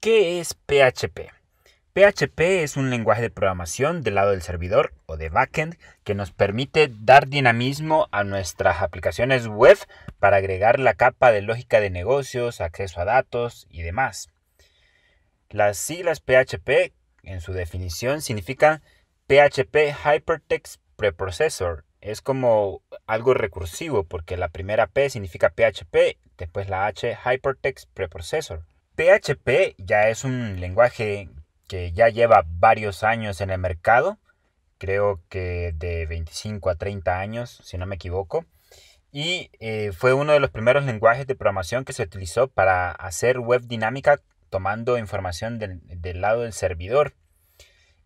¿Qué es PHP? PHP es un lenguaje de programación del lado del servidor o de backend que nos permite dar dinamismo a nuestras aplicaciones web para agregar la capa de lógica de negocios, acceso a datos y demás. Las siglas PHP en su definición significan PHP Hypertext Preprocessor. Es como algo recursivo porque la primera P significa PHP, después la H Hypertext Preprocessor. PHP ya es un lenguaje que ya lleva varios años en el mercado, creo que de 25 a 30 años, si no me equivoco, y fue uno de los primeros lenguajes de programación que se utilizó para hacer web dinámica tomando información del lado del servidor.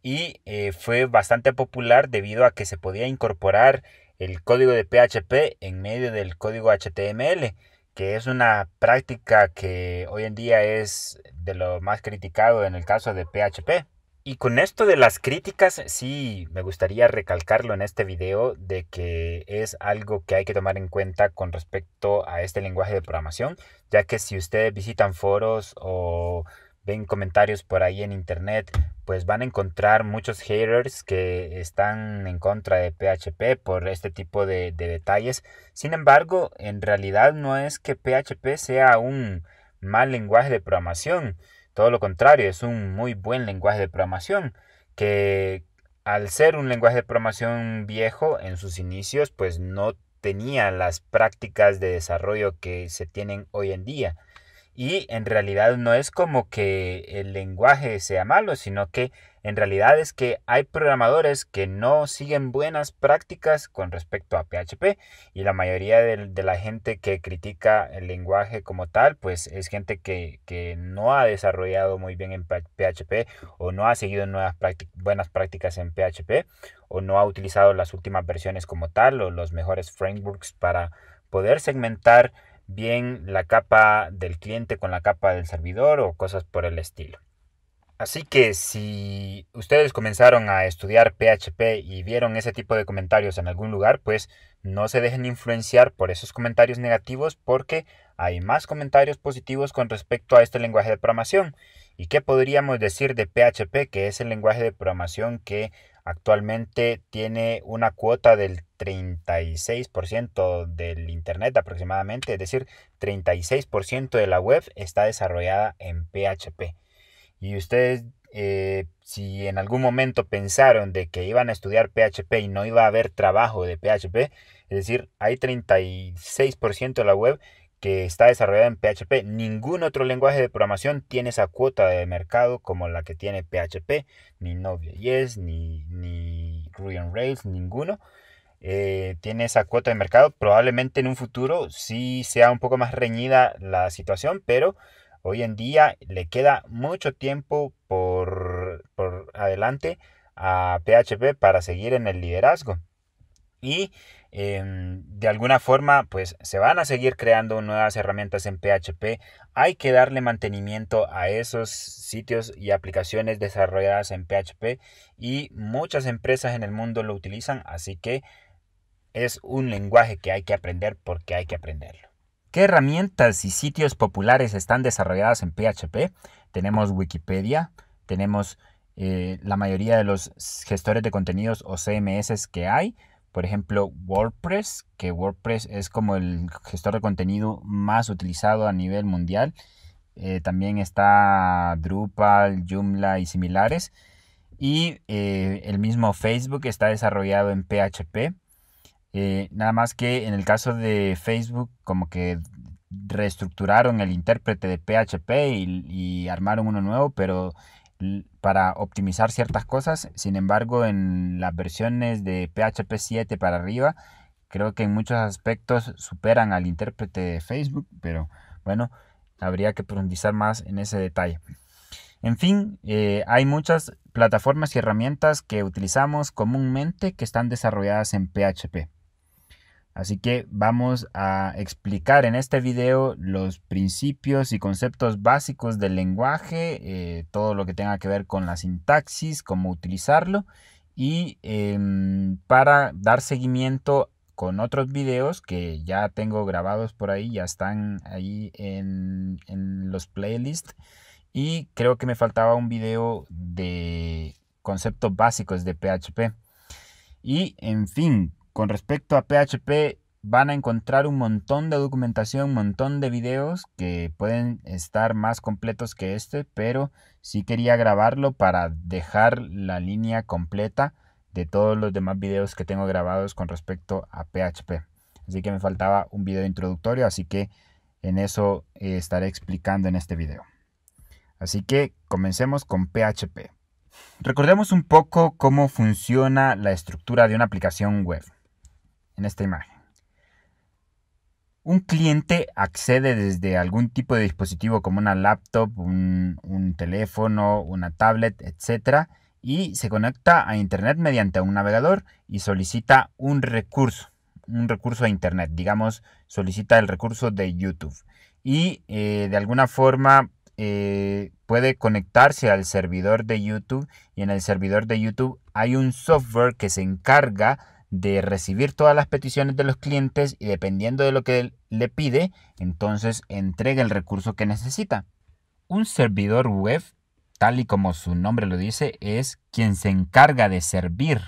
Y fue bastante popular debido a que se podía incorporar el código de PHP en medio del código HTML, que es una práctica que hoy en día es de lo más criticado en el caso de PHP. Y con esto de las críticas, sí me gustaría recalcarlo en este video de que es algo que hay que tomar en cuenta con respecto a este lenguaje de programación, ya que si ustedes visitan foros o ven comentarios por ahí en internet, pues van a encontrar muchos haters que están en contra de PHP por este tipo de detalles. Sin embargo, en realidad no es que PHP sea un mal lenguaje de programación. Todo lo contrario, es un muy buen lenguaje de programación que al ser un lenguaje de programación viejo en sus inicios, pues no tenía las prácticas de desarrollo que se tienen hoy en día. Y en realidad no es como que el lenguaje sea malo, sino que en realidad es que hay programadores que no siguen buenas prácticas con respecto a PHP, y la mayoría de la gente que critica el lenguaje como tal, pues es gente que no ha desarrollado muy bien en PHP o no ha seguido buenas prácticas en PHP o no ha utilizado las últimas versiones como tal o los mejores frameworks para poder segmentar bien la capa del cliente con la capa del servidor o cosas por el estilo. Así que si ustedes comenzaron a estudiar PHP y vieron ese tipo de comentarios en algún lugar, pues no se dejen influenciar por esos comentarios negativos, porque hay más comentarios positivos con respecto a este lenguaje de programación. ¿Y qué podríamos decir de PHP, que es el lenguaje de programación que actualmente tiene una cuota del 36% del Internet aproximadamente? Es decir, 36% de la web está desarrollada en PHP. Y ustedes, si en algún momento pensaron de que iban a estudiar PHP y no iba a haber trabajo de PHP, es decir, hay 36% de la web que está desarrollada en PHP. Ningún otro lenguaje de programación tiene esa cuota de mercado como la que tiene PHP, ni Node.js, ni Ruby on Rails, ninguno. Tiene esa cuota de mercado. Probablemente en un futuro sí sea un poco más reñida la situación, pero hoy en día le queda mucho tiempo por adelante a PHP para seguir en el liderazgo. Y de alguna forma pues se van a seguir creando nuevas herramientas en PHP. Hay que darle mantenimiento a esos sitios y aplicaciones desarrolladas en PHP, y muchas empresas en el mundo lo utilizan, así que es un lenguaje que hay que aprender porque hay que aprenderlo. ¿Qué herramientas y sitios populares están desarrolladas en PHP? Tenemos Wikipedia, tenemos la mayoría de los gestores de contenidos o CMS que hay. Por ejemplo, WordPress, que WordPress es como el gestor de contenido más utilizado a nivel mundial. También está Drupal, Joomla y similares. Y el mismo Facebook está desarrollado en PHP. Nada más que en el caso de Facebook, como que reestructuraron el intérprete de PHP y armaron uno nuevo, pero para optimizar ciertas cosas. Sin embargo, en las versiones de PHP 7 para arriba, creo que en muchos aspectos superan al intérprete de Facebook, pero bueno, habría que profundizar más en ese detalle. En fin, hay muchas plataformas y herramientas que utilizamos comúnmente que están desarrolladas en PHP. Así que vamos a explicar en este video los principios y conceptos básicos del lenguaje, todo lo que tenga que ver con la sintaxis, cómo utilizarlo, y para dar seguimiento con otros videos que ya tengo grabados por ahí, ya están ahí en los playlists, y creo que me faltaba un video de conceptos básicos de PHP. Y en fin, con respecto a PHP, van a encontrar un montón de documentación, un montón de videos que pueden estar más completos que este, pero sí quería grabarlo para dejar la línea completa de todos los demás videos que tengo grabados con respecto a PHP. Así que me faltaba un video introductorio, así que en eso estaré explicando en este video. Así que comencemos con PHP. Recordemos un poco cómo funciona la estructura de una aplicación web en esta imagen. Un cliente accede desde algún tipo de dispositivo como una laptop, un teléfono, una tablet, etc. y se conecta a internet mediante un navegador y solicita un recurso a internet. Digamos, solicita el recurso de YouTube y de alguna forma puede conectarse al servidor de YouTube, y en el servidor de YouTube hay un software que se encarga de recibir todas las peticiones de los clientes y dependiendo de lo que él le pide, entonces entrega el recurso que necesita. Un servidor web, tal y como su nombre lo dice, es quien se encarga de servir,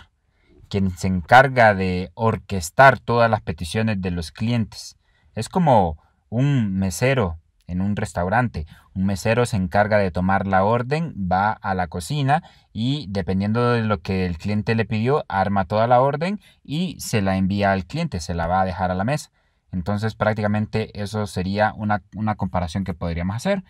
quien se encarga de orquestar todas las peticiones de los clientes. Es como un mesero en un restaurante. Un mesero se encarga de tomar la orden, va a la cocina y dependiendo de lo que el cliente le pidió, arma toda la orden y se la envía al cliente, se la va a dejar a la mesa. Entonces prácticamente eso sería una comparación que podríamos hacer.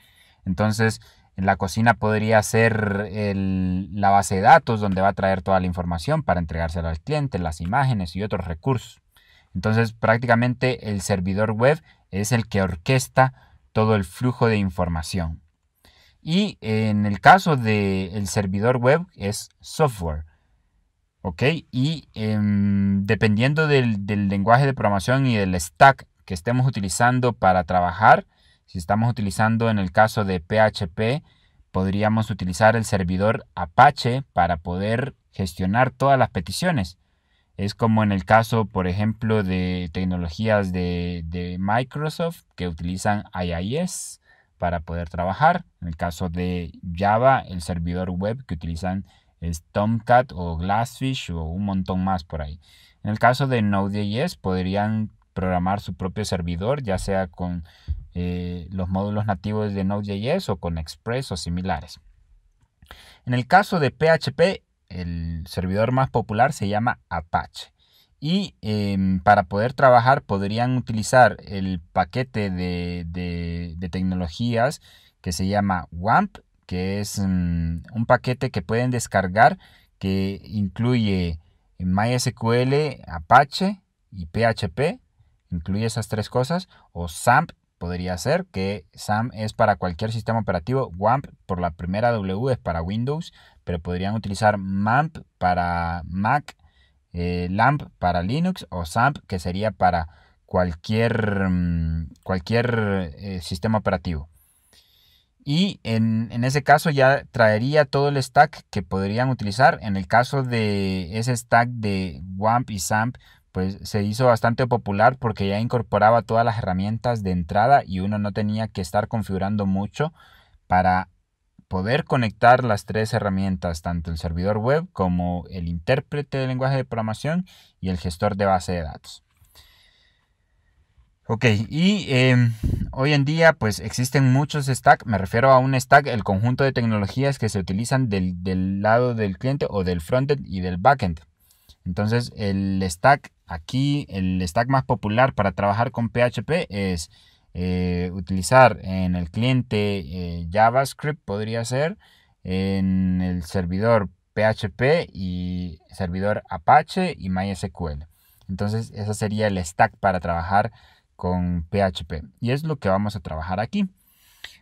Entonces en la cocina podría ser la base de datos donde va a traer toda la información para entregársela al cliente, las imágenes y otros recursos. Entonces prácticamente el servidor web es el que orquesta todo el flujo de información. Y en el caso del servidor web es software. ¿Ok? Y dependiendo del lenguaje de programación y del stack que estemos utilizando para trabajar, si estamos utilizando en el caso de PHP, podríamos utilizar el servidor Apache para poder gestionar todas las peticiones. Es como en el caso, por ejemplo, de tecnologías de Microsoft que utilizan IIS para poder trabajar. En el caso de Java, el servidor web que utilizan es Tomcat o Glassfish o un montón más por ahí. En el caso de Node.js podrían programar su propio servidor, ya sea con los módulos nativos de Node.js o con Express o similares. En el caso de PHP, el servidor más popular se llama Apache. Y para poder trabajar podrían utilizar el paquete de tecnologías que se llama WAMP, que es un paquete que pueden descargar que incluye MySQL, Apache y PHP. Incluye esas tres cosas. O SAMP podría ser, que SAMP es para cualquier sistema operativo. WAMP por la primera W es para Windows, pero podrían utilizar MAMP para Mac, LAMP para Linux o SAMP que sería para cualquier sistema operativo. Y en ese caso ya traería todo el stack que podrían utilizar. En el caso de ese stack de WAMP y SAMP, pues se hizo bastante popular porque ya incorporaba todas las herramientas de entrada y uno no tenía que estar configurando mucho para poder conectar las tres herramientas, tanto el servidor web como el intérprete de lenguaje de programación y el gestor de base de datos. Ok, y hoy en día pues existen muchos stacks, me refiero a un stack, el conjunto de tecnologías que se utilizan del lado del cliente o del frontend y del backend. Entonces el stack aquí, el stack más popular para trabajar con PHP es utilizar en el cliente JavaScript, podría ser, en el servidor PHP y servidor Apache y MySQL. Entonces ese sería el stack para trabajar con PHP y es lo que vamos a trabajar aquí.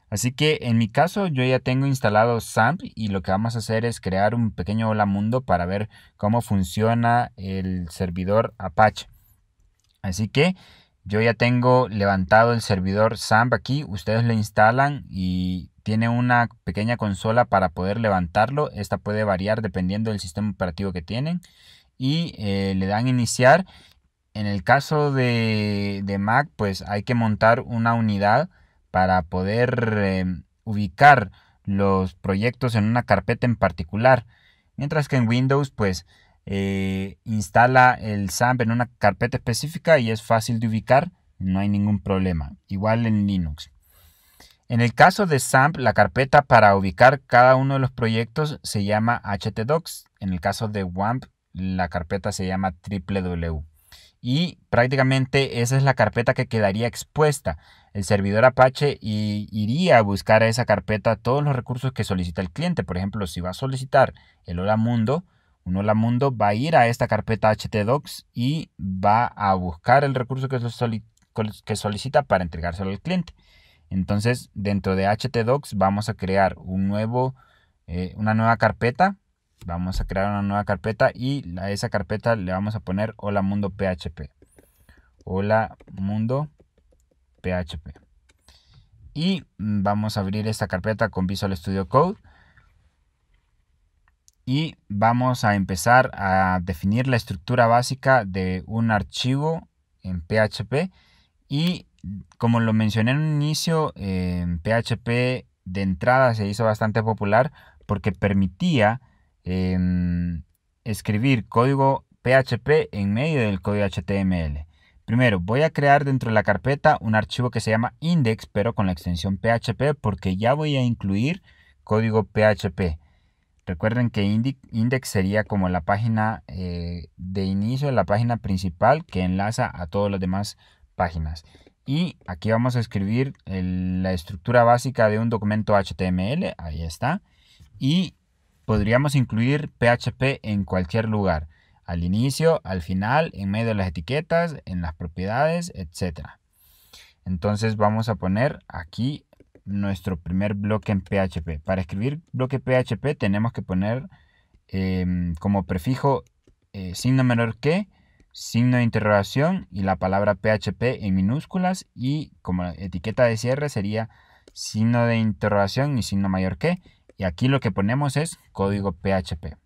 Así que en mi caso yo ya tengo instalado SAMP y lo que vamos a hacer es crear un pequeño hola mundo para ver cómo funciona el servidor Apache. Así que yo ya tengo levantado el servidor SAMP aquí, ustedes lo instalan y tiene una pequeña consola para poder levantarlo. Esta puede variar dependiendo del sistema operativo que tienen y le dan iniciar. En el caso de Mac pues hay que montar una unidad para poder ubicar los proyectos en una carpeta en particular, mientras que en Windows pues instala el XAMPP en una carpeta específica y es fácil de ubicar, no hay ningún problema, igual en Linux. En el caso de XAMPP, la carpeta para ubicar cada uno de los proyectos se llama htdocs. En el caso de WAMP, la carpeta se llama www. Y prácticamente esa es la carpeta que quedaría expuesta. El servidor Apache iría a buscar a esa carpeta todos los recursos que solicita el cliente. Por ejemplo, si va a solicitar el Hola Mundo, un Hola Mundo va a ir a esta carpeta htdocs y va a buscar el recurso que solicita para entregárselo al cliente. Entonces, dentro de htdocs vamos a crear una nueva carpeta. Vamos a crear una nueva carpeta y a esa carpeta le vamos a poner Hola Mundo PHP. Hola Mundo PHP. Y vamos a abrir esta carpeta con Visual Studio Code. Y vamos a empezar a definir la estructura básica de un archivo en PHP. Y como lo mencioné en un inicio, PHP de entrada se hizo bastante popular porque permitía escribir código PHP en medio del código HTML. Primero voy a crear dentro de la carpeta un archivo que se llama index, pero con la extensión PHP, porque ya voy a incluir código PHP. Recuerden que index sería como la página de inicio, la página principal que enlaza a todas las demás páginas. Y aquí vamos a escribir la estructura básica de un documento HTML. Ahí está. Y podríamos incluir PHP en cualquier lugar. Al inicio, al final, en medio de las etiquetas, en las propiedades, etc. Entonces vamos a poner aquí nuestro primer bloque en PHP. Para escribir bloque PHP tenemos que poner como prefijo signo menor que, signo de interrogación y la palabra PHP en minúsculas, y como etiqueta de cierre sería signo de interrogación y signo mayor que, y aquí lo que ponemos es código PHP.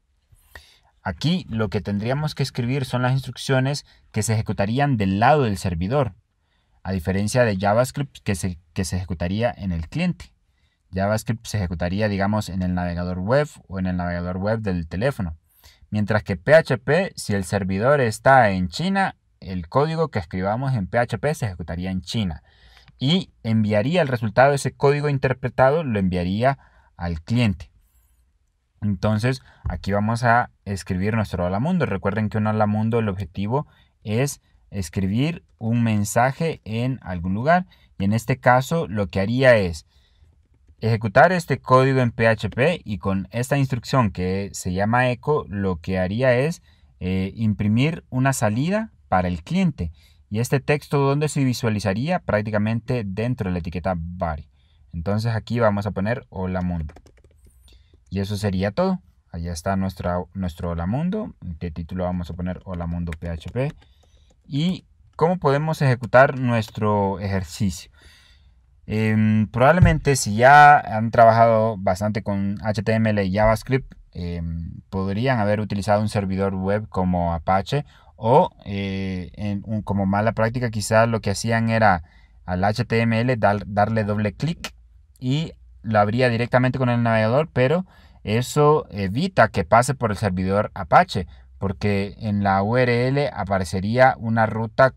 Aquí lo que tendríamos que escribir son las instrucciones que se ejecutarían del lado del servidor, a diferencia de JavaScript que se ejecutaría en el cliente. JavaScript se ejecutaría, digamos, en el navegador web o en el navegador web del teléfono. Mientras que PHP, si el servidor está en China, el código que escribamos en PHP se ejecutaría en China y enviaría el resultado de ese código interpretado, lo enviaría al cliente. Entonces aquí vamos a escribir nuestro Hola Mundo. Recuerden que un Hola Mundo, el objetivo es escribir un mensaje en algún lugar, y en este caso lo que haría es ejecutar este código en PHP, y con esta instrucción que se llama echo lo que haría es imprimir una salida para el cliente, y este texto donde se visualizaría prácticamente dentro de la etiqueta body. Entonces aquí vamos a poner Hola Mundo y eso sería todo. Allá está nuestro Hola Mundo. De título vamos a poner Hola Mundo PHP. ¿Y cómo podemos ejecutar nuestro ejercicio? Probablemente si ya han trabajado bastante con HTML y JavaScript, podrían haber utilizado un servidor web como Apache, o como mala práctica quizás lo que hacían era al HTML darle doble clic y lo abría directamente con el navegador, pero eso evita que pase por el servidor Apache, porque en la URL aparecería una ruta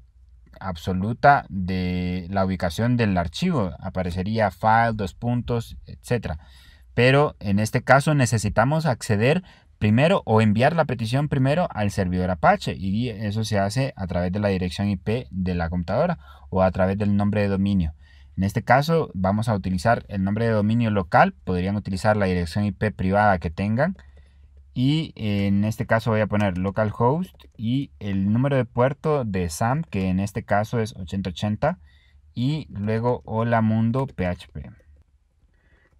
absoluta de la ubicación del archivo, aparecería file, etc. Pero en este caso necesitamos acceder primero o enviar la petición primero al servidor Apache, y eso se hace a través de la dirección IP de la computadora o a través del nombre de dominio. En este caso vamos a utilizar el nombre de dominio local, podrían utilizar la dirección IP privada que tengan, y en este caso voy a poner localhost y el número de puerto de SAM, que en este caso es 8080, y luego Hola Mundo PHP.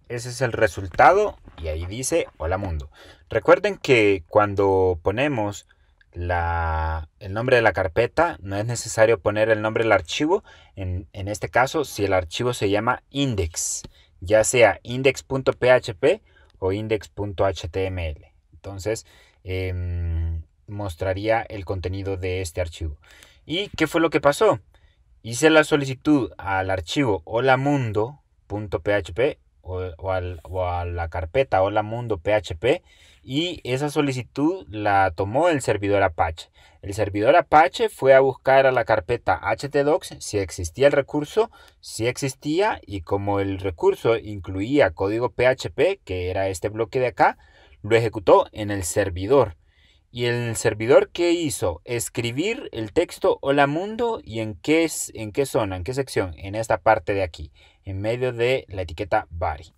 Ese es el resultado y ahí dice Hola Mundo. Recuerden que cuando ponemos el nombre de la carpeta no es necesario poner el nombre del archivo. En este caso, si el archivo se llama index, ya sea index.php o index.html, entonces mostraría el contenido de este archivo. ¿Y qué fue lo que pasó? Hice la solicitud al archivo holamundo.php o a la carpeta hola mundo PHP, y esa solicitud la tomó el servidor Apache. El servidor Apache fue a buscar a la carpeta htdocs si existía el recurso, si existía, y como el recurso incluía código PHP, que era este bloque de acá, lo ejecutó en el servidor. Y el servidor, ¿qué hizo? Escribir el texto hola mundo. ¿Y en qué zona? ¿En qué sección? En esta parte de aquí, en medio de la etiqueta body.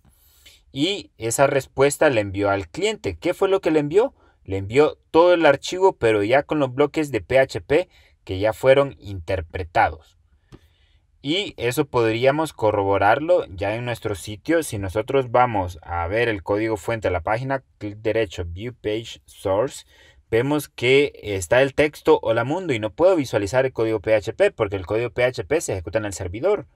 Y esa respuesta le envió al cliente. ¿Qué fue lo que le envió? Le envió todo el archivo, pero ya con los bloques de PHP que ya fueron interpretados. Y eso podríamos corroborarlo ya en nuestro sitio. Si nosotros vamos a ver el código fuente de la página, clic derecho, View Page Source, vemos que está el texto hola mundo y no puedo visualizar el código PHP porque el código PHP se ejecuta en el servidor.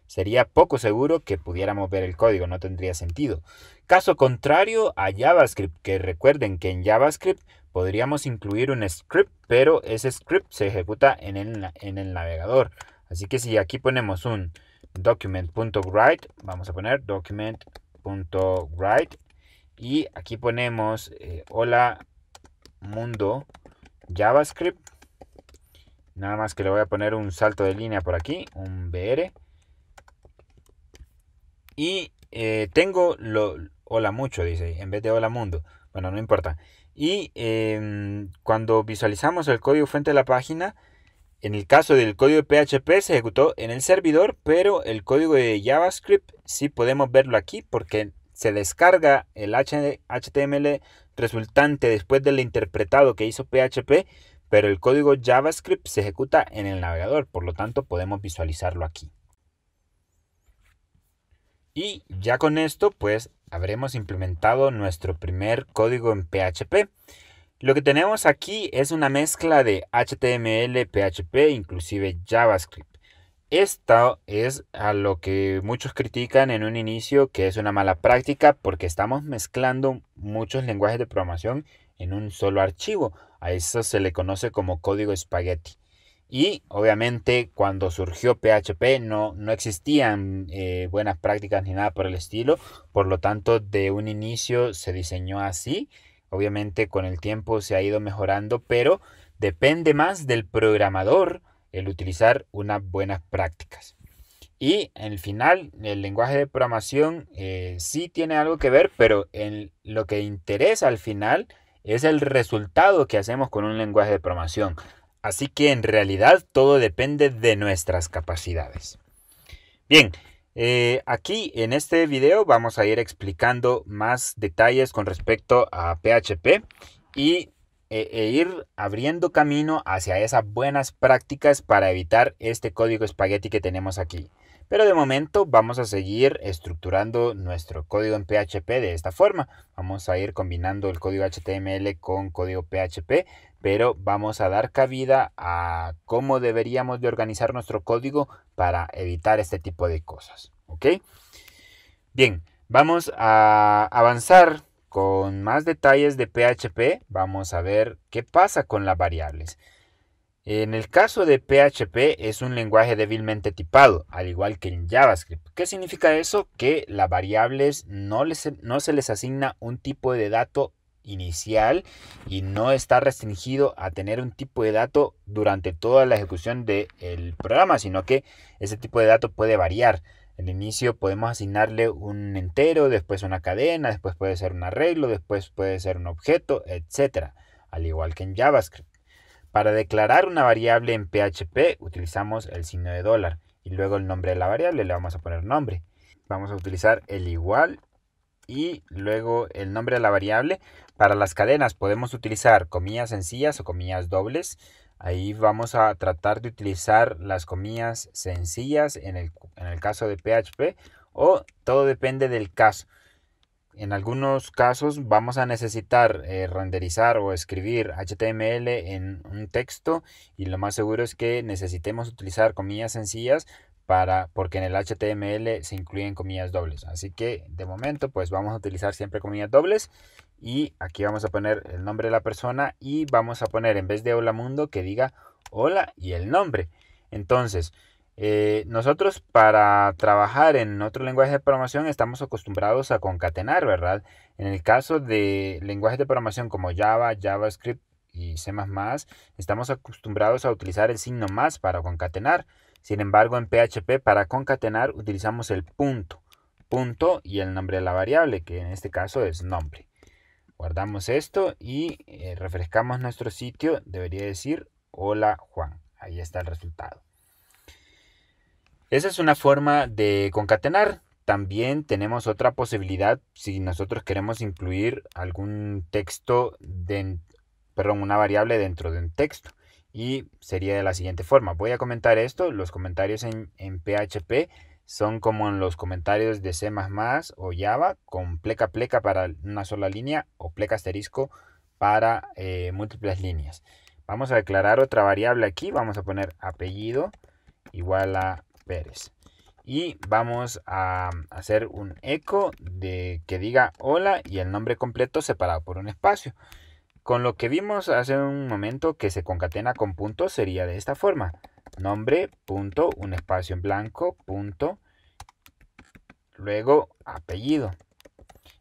Sería poco seguro que pudiéramos ver el código, no tendría sentido. Caso contrario a JavaScript, que recuerden que en JavaScript podríamos incluir un script, pero ese script se ejecuta en el navegador. Así que si aquí ponemos un document.write, vamos a poner document.write y aquí ponemos hola mundo JavaScript. Nada más que le voy a poner un salto de línea por aquí, un BR. Y tengo hola mucho, dice, en vez de hola mundo. Bueno, no importa. Y cuando visualizamos el código fuente de la página, en el caso del código de PHP se ejecutó en el servidor, pero el código de JavaScript sí podemos verlo aquí porque se descarga el HTML resultante después del interpretado que hizo PHP, pero el código JavaScript se ejecuta en el navegador, por lo tanto podemos visualizarlo aquí. Y ya con esto pues habremos implementado nuestro primer código en PHP. Lo que tenemos aquí es una mezcla de HTML, PHP, inclusive JavaScript. Esto es a lo que muchos critican en un inicio que es una mala práctica porque estamos mezclando muchos lenguajes de programación en un solo archivo. A eso se le conoce como código espagueti. Y obviamente cuando surgió PHP no existían buenas prácticas ni nada por el estilo. Por lo tanto, de un inicio se diseñó así. Obviamente con el tiempo se ha ido mejorando, pero depende más del programador el utilizar unas buenas prácticas. Y en el final, el lenguaje de programación sí tiene algo que ver, pero en lo que interesa al final es el resultado que hacemos con un lenguaje de programación. Así que en realidad todo depende de nuestras capacidades. Bien, aquí en este video vamos a ir explicando más detalles con respecto a PHP y ir abriendo camino hacia esas buenas prácticas para evitar este código espagueti que tenemos aquí. Pero de momento vamos a seguir estructurando nuestro código en PHP de esta forma. Vamos a ir combinando el código HTML con código PHP, pero vamos a dar cabida a cómo deberíamos de organizar nuestro código para evitar este tipo de cosas. ¿Ok? Bien, vamos a avanzar con más detalles de PHP. Vamos a ver qué pasa con las variables. En el caso de PHP es un lenguaje débilmente tipado, al igual que en JavaScript. ¿Qué significa eso? Que las variables no se les asigna un tipo de dato inicial y no está restringido a tener un tipo de dato durante toda la ejecución del programa, sino que ese tipo de dato puede variar. Al inicio podemos asignarle un entero, después una cadena, después puede ser un arreglo, después puede ser un objeto, etc. Al igual que en JavaScript. Para declarar una variable en PHP utilizamos el signo de dólar y luego el nombre de la variable le vamos a poner nombre. Vamos a utilizar el igual y luego el nombre de la variable. Para las cadenas podemos utilizar comillas sencillas o comillas dobles. Ahí vamos a tratar de utilizar las comillas sencillas en el caso de PHP, o todo depende del caso. En algunos casos vamos a necesitar renderizar o escribir HTML en un texto y lo más seguro es que necesitemos utilizar comillas sencillas porque en el HTML se incluyen comillas dobles. Así que de momento pues vamos a utilizar siempre comillas dobles y aquí vamos a poner el nombre de la persona y vamos a poner en vez de hola mundo que diga hola y el nombre. Entonces Nosotros para trabajar en otro lenguaje de programación estamos acostumbrados a concatenar, ¿verdad? En el caso de lenguajes de programación como Java, JavaScript y C++, estamos acostumbrados a utilizar el signo más para concatenar. Sin embargo, en PHP para concatenar utilizamos el punto y el nombre de la variable, que en este caso es nombre. Guardamos esto y refrescamos nuestro sitio. Debería decir hola Juan. Ahí está el resultado. Esa es una forma de concatenar. También tenemos otra posibilidad si nosotros queremos incluir algún texto, una variable dentro de un texto. Y sería de la siguiente forma. Voy a comentar esto. Los comentarios en PHP son como en los comentarios de C++ o Java, con pleca para una sola línea o pleca asterisco para múltiples líneas. Vamos a declarar otra variable aquí. Vamos a poner apellido igual a Pérez. Y vamos a hacer un eco de que diga hola y el nombre completo separado por un espacio. Con lo que vimos hace un momento que se concatena con puntos sería de esta forma. Nombre, punto, un espacio en blanco, punto, luego apellido.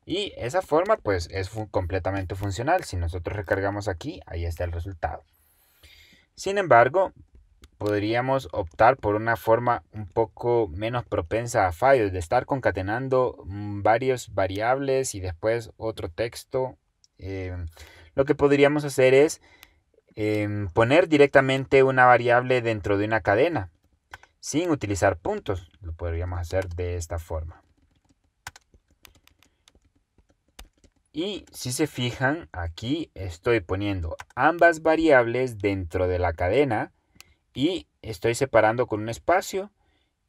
Y esa forma pues es completamente funcional. Si nosotros recargamos aquí, ahí está el resultado. Sin embargo, podríamos optar por una forma un poco menos propensa a fallos, de estar concatenando varias variables y después otro texto. Lo que podríamos hacer es poner directamente una variable dentro de una cadena sin utilizar puntos. Lo podríamos hacer de esta forma. Y si se fijan, aquí estoy poniendo ambas variables dentro de la cadena y estoy separando con un espacio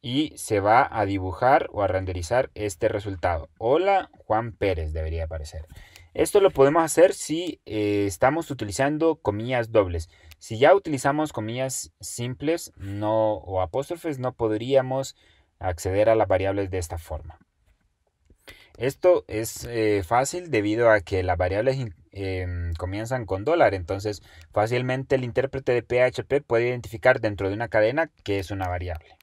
y se va a dibujar o a renderizar este resultado. Hola Juan Pérez debería aparecer. Esto lo podemos hacer si estamos utilizando comillas dobles. Si ya utilizamos comillas simples o apóstrofes, no podríamos acceder a las variables de esta forma. Esto es fácil debido a que las variables comienzan con $, entonces fácilmente el intérprete de PHP puede identificar dentro de una cadena que es una variable.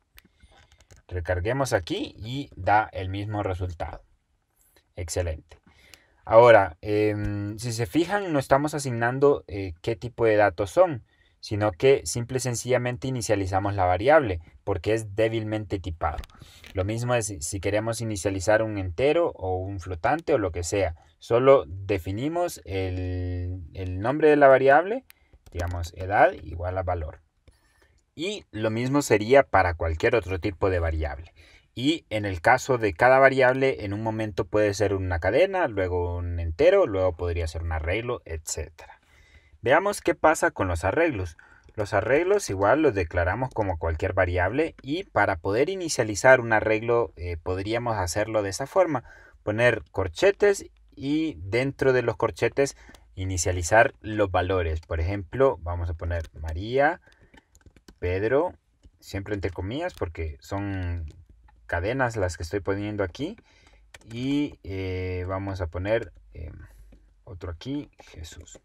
Recarguemos aquí y da el mismo resultado. Excelente. Ahora, si se fijan, no estamos asignando qué tipo de datos son, sino que simple y sencillamente inicializamos la variable porque es débilmente tipado. Lo mismo es si queremos inicializar un entero o un flotante o lo que sea. Solo definimos el nombre de la variable, digamos edad igual a valor. Y lo mismo sería para cualquier otro tipo de variable. Y en el caso de cada variable, en un momento puede ser una cadena, luego un entero, luego podría ser un arreglo, etc. Veamos qué pasa con los arreglos. Los arreglos igual los declaramos como cualquier variable y para poder inicializar un arreglo podríamos hacerlo de esa forma. Poner corchetes y dentro de los corchetes inicializar los valores. Por ejemplo, vamos a poner María, Pedro, siempre entre comillas porque son cadenas las que estoy poniendo aquí. Y vamos a poner otro aquí, Jesús.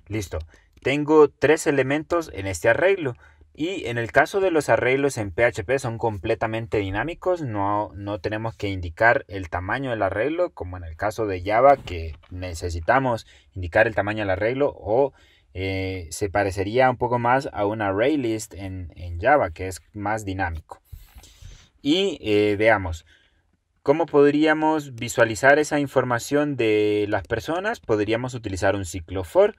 Listo. Tengo 3 elementos en este arreglo. Y en el caso de los arreglos en PHP son completamente dinámicos. No tenemos que indicar el tamaño del arreglo, como en el caso de Java, que necesitamos indicar el tamaño del arreglo. O se parecería un poco más a un ArrayList en Java, que es más dinámico. Y veamos. ¿Cómo podríamos visualizar esa información de las personas? Podríamos utilizar un ciclo for.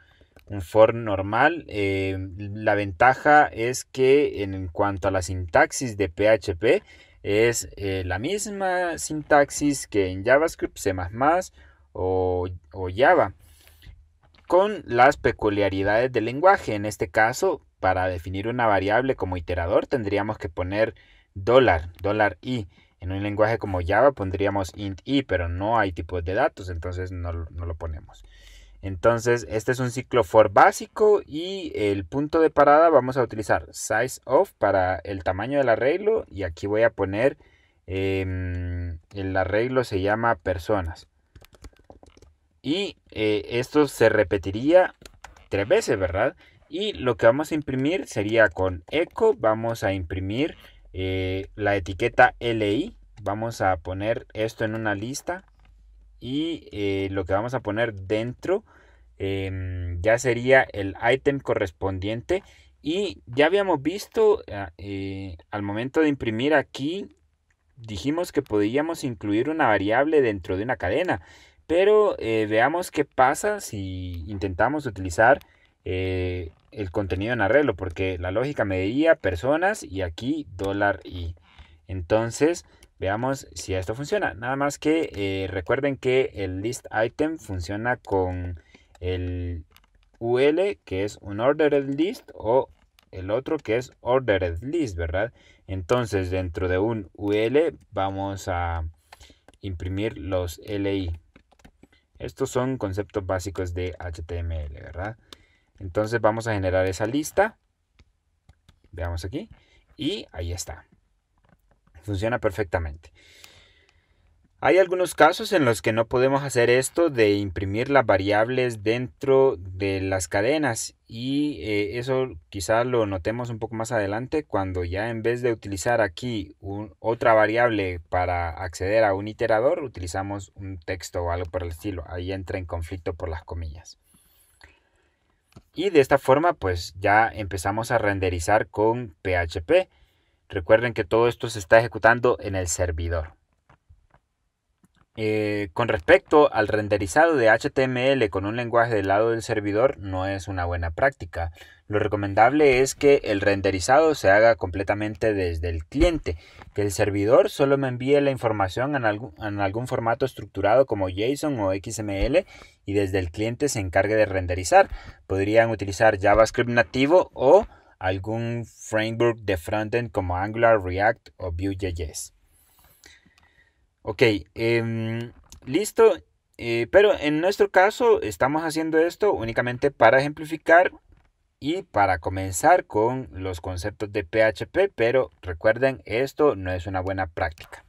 Un for normal. La ventaja es que en cuanto a la sintaxis de PHP es la misma sintaxis que en JavaScript, C++ o Java, con las peculiaridades del lenguaje. En este caso, para definir una variable como iterador tendríamos que poner $i. En un lenguaje como Java pondríamos int i, pero no hay tipos de datos, entonces no lo ponemos. Entonces este es un ciclo for básico y el punto de parada vamos a utilizar sizeOf para el tamaño del arreglo y aquí voy a poner el arreglo se llama personas y esto se repetiría 3 veces, ¿verdad? Y lo que vamos a imprimir sería con echo, vamos a imprimir la etiqueta LI. Vamos a poner esto en una lista y lo que vamos a poner dentro ya sería el ítem correspondiente. Y ya habíamos visto al momento de imprimir aquí, dijimos que podíamos incluir una variable dentro de una cadena, pero veamos qué pasa si intentamos utilizar el contenido en arreglo, porque la lógica me diría personas y aquí $i. Entonces veamos si esto funciona. Nada más que recuerden que el list item funciona con el UL, que es un ordered list, o el otro que es ordered list, ¿verdad? Entonces dentro de un UL vamos a imprimir los LI. Estos son conceptos básicos de HTML, ¿verdad? Entonces vamos a generar esa lista. Veamos aquí. Y ahí está. Funciona perfectamente. Hay algunos casos en los que no podemos hacer esto de imprimir las variables dentro de las cadenas, y eso quizá lo notemos un poco más adelante cuando ya en vez de utilizar aquí otra variable para acceder a un iterador, utilizamos un texto o algo por el estilo. Ahí entra en conflicto por las comillas. Y de esta forma pues ya empezamos a renderizar con PHP. Recuerden que todo esto se está ejecutando en el servidor. Con respecto al renderizado de HTML con un lenguaje del lado del servidor, no es una buena práctica. Lo recomendable es que el renderizado se haga completamente desde el cliente, que el servidor solo me envíe la información en algún formato estructurado como JSON o XML, y desde el cliente se encargue de renderizar. Podrían utilizar JavaScript nativo o algún framework de frontend como Angular, React o Vue.js. Ok, listo, pero en nuestro caso estamos haciendo esto únicamente para ejemplificar y para comenzar con los conceptos de PHP, pero recuerden, esto no es una buena práctica.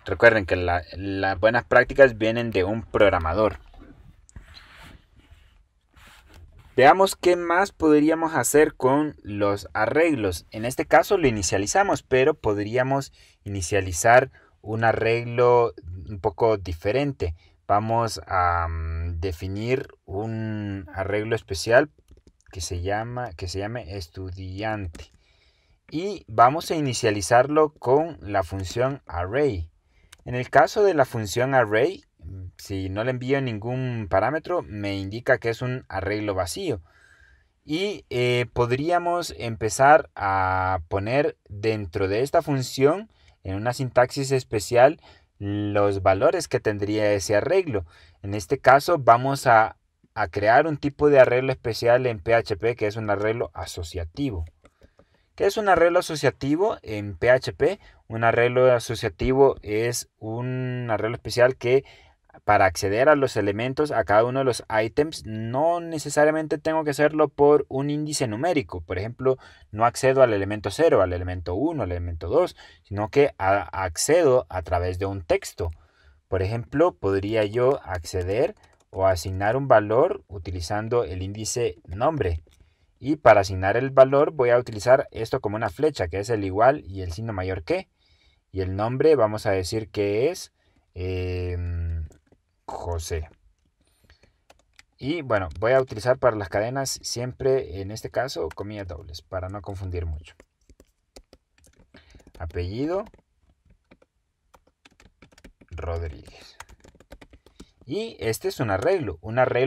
Recuerden que las buenas prácticas vienen de un programador. Veamos qué más podríamos hacer con los arreglos. En este caso lo inicializamos, pero podríamos inicializar un arreglo un poco diferente. Vamos a definir un arreglo especial que se llame estudiante, y vamos a inicializarlo con la función array. En el caso de la función array, si no le envío ningún parámetro, me indica que es un arreglo vacío. Y podríamos empezar a poner dentro de esta función, en una sintaxis especial, los valores que tendría ese arreglo. En este caso vamos a crear un tipo de arreglo especial en PHP que es un arreglo asociativo. ¿Qué es un arreglo asociativo en PHP? Un arreglo asociativo es un arreglo especial que, para acceder a los elementos, a cada uno de los ítems, no necesariamente tengo que hacerlo por un índice numérico. Por ejemplo, no accedo al elemento 0, al elemento 1, al elemento 2, sino que accedo a través de un texto. Por ejemplo, podría yo acceder o asignar un valor utilizando el índice nombre. Y para asignar el valor voy a utilizar esto como una flecha, que es el igual y el signo mayor que. Y el nombre vamos a decir que es José. Y bueno, voy a utilizar para las cadenas siempre, en este caso, comillas dobles, para no confundir mucho. Apellido Rodríguez. Y este es un arreglo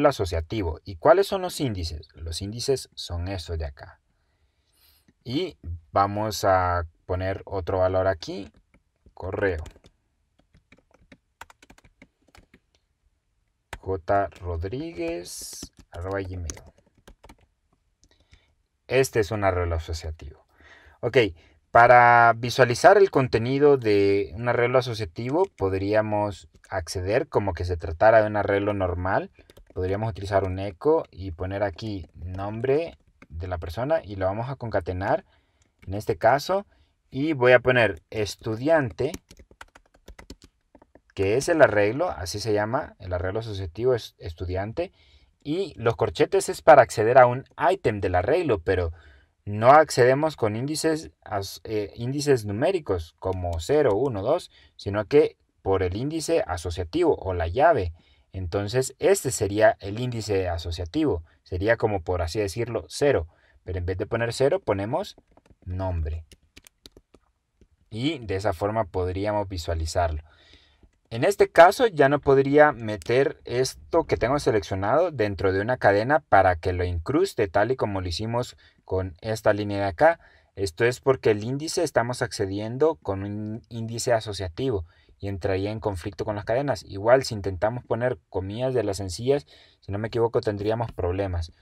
asociativo. ¿Y cuáles son los índices? Los índices son estos de acá. Y vamos a poner otro valor aquí, correo. jrodríguez@gmail. Este es un arreglo asociativo. Ok, para visualizar el contenido de un arreglo asociativo podríamos acceder como que se tratara de un arreglo normal. Podríamos utilizar un echo y poner aquí nombre de la persona y lo vamos a concatenar en este caso, y voy a poner estudiante, que es el arreglo, así se llama, el arreglo asociativo es estudiante, y los corchetes es para acceder a un ítem del arreglo, pero no accedemos con índices numéricos como 0, 1, 2, sino que por el índice asociativo o la llave. Entonces este sería el índice asociativo, sería como por así decirlo 0, pero en vez de poner 0 ponemos nombre. Y de esa forma podríamos visualizarlo. En este caso ya no podría meter esto que tengo seleccionado dentro de una cadena para que lo incruste tal y como lo hicimos con esta línea de acá. Esto es porque el índice estamos accediendo con un índice asociativo y entraría en conflicto con las cadenas. Igual si intentamos poner comillas de las sencillas, si no me equivoco tendríamos problemas.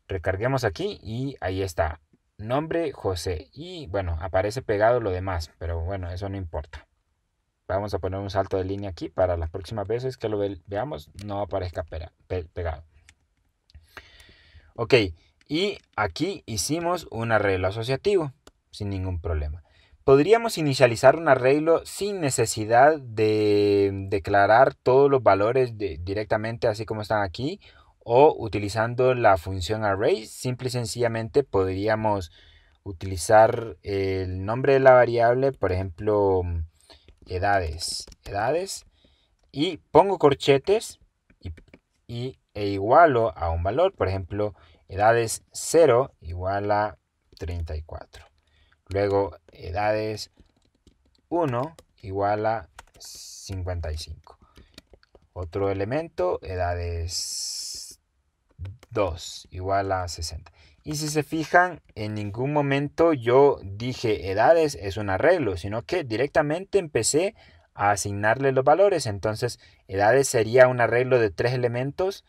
Recarguemos aquí y ahí está. Nombre José. Y bueno, aparece pegado lo demás, pero bueno, eso no importa. Vamos a poner un salto de línea aquí para las próximas veces que lo veamos no aparezca pegado. Ok, y aquí hicimos un arreglo asociativo sin ningún problema. Podríamos inicializar un arreglo sin necesidad de declarar todos los valores directamente así como están aquí, o utilizando la función array. Simple y sencillamente podríamos utilizar el nombre de la variable, por ejemplo, edades, y pongo corchetes e igualo a un valor, por ejemplo, edades 0 igual a 34. Luego edades 1 igual a 55. Otro elemento, edades 2 igual a 60. Y si se fijan, en ningún momento yo dije edades es un arreglo, sino que directamente empecé a asignarle los valores. Entonces, edades sería un arreglo de 3 elementos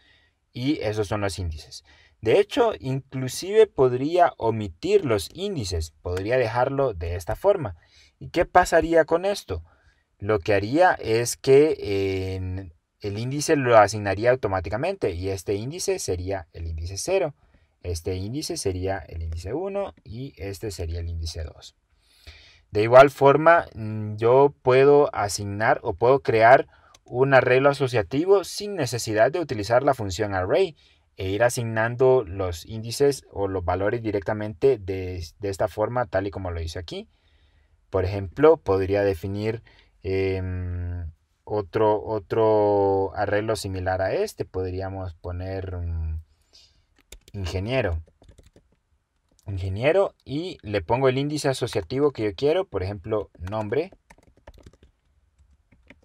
y esos son los índices. De hecho, inclusive podría omitir los índices, podría dejarlo de esta forma. ¿Y qué pasaría con esto? Lo que haría es que el índice lo asignaría automáticamente y este índice sería el índice 0. Este índice sería el índice 1 y este sería el índice 2. De igual forma, yo puedo asignar o puedo crear un arreglo asociativo sin necesidad de utilizar la función array e ir asignando los índices o los valores directamente de esta forma, tal y como lo hice aquí. Por ejemplo, podría definir otro arreglo similar a este. Podríamos poner ingeniero y le pongo el índice asociativo que yo quiero, por ejemplo, nombre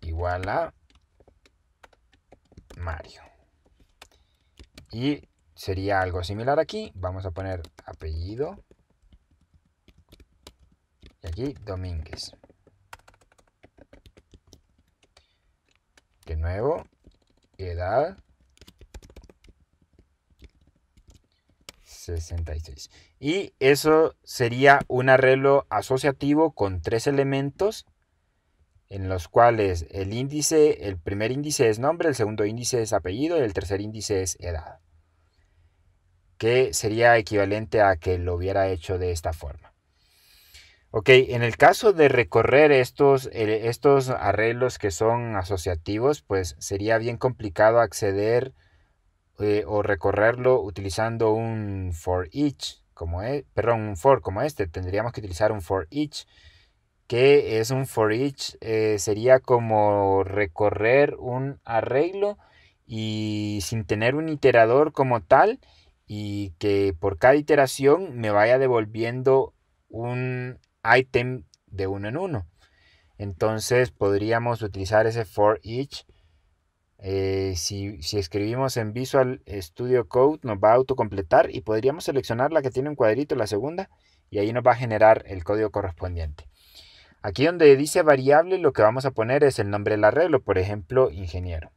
igual a Mario. Y sería algo similar aquí. Vamos a poner apellido y aquí Domínguez. De nuevo, edad 66. Y eso sería un arreglo asociativo con 3 elementos en los cuales el primer índice es nombre, el segundo índice es apellido y el tercer índice es edad, que sería equivalente a que lo hubiera hecho de esta forma. Ok, en el caso de recorrer estos arreglos que son asociativos, pues sería bien complicado acceder o recorrerlo utilizando un for each, un for como este. Tendríamos que utilizar un for each. ¿Qué es un for each? Sería como recorrer un arreglo y sin tener un iterador como tal, y que por cada iteración me vaya devolviendo un ítem de uno en uno. Entonces podríamos utilizar ese for each. Si escribimos en Visual Studio Code nos va a autocompletar y podríamos seleccionar la que tiene un cuadrito, la segunda, y ahí nos va a generar el código correspondiente. Aquí donde dice variable, lo que vamos a poner es el nombre del arreglo, por ejemplo, ingeniero.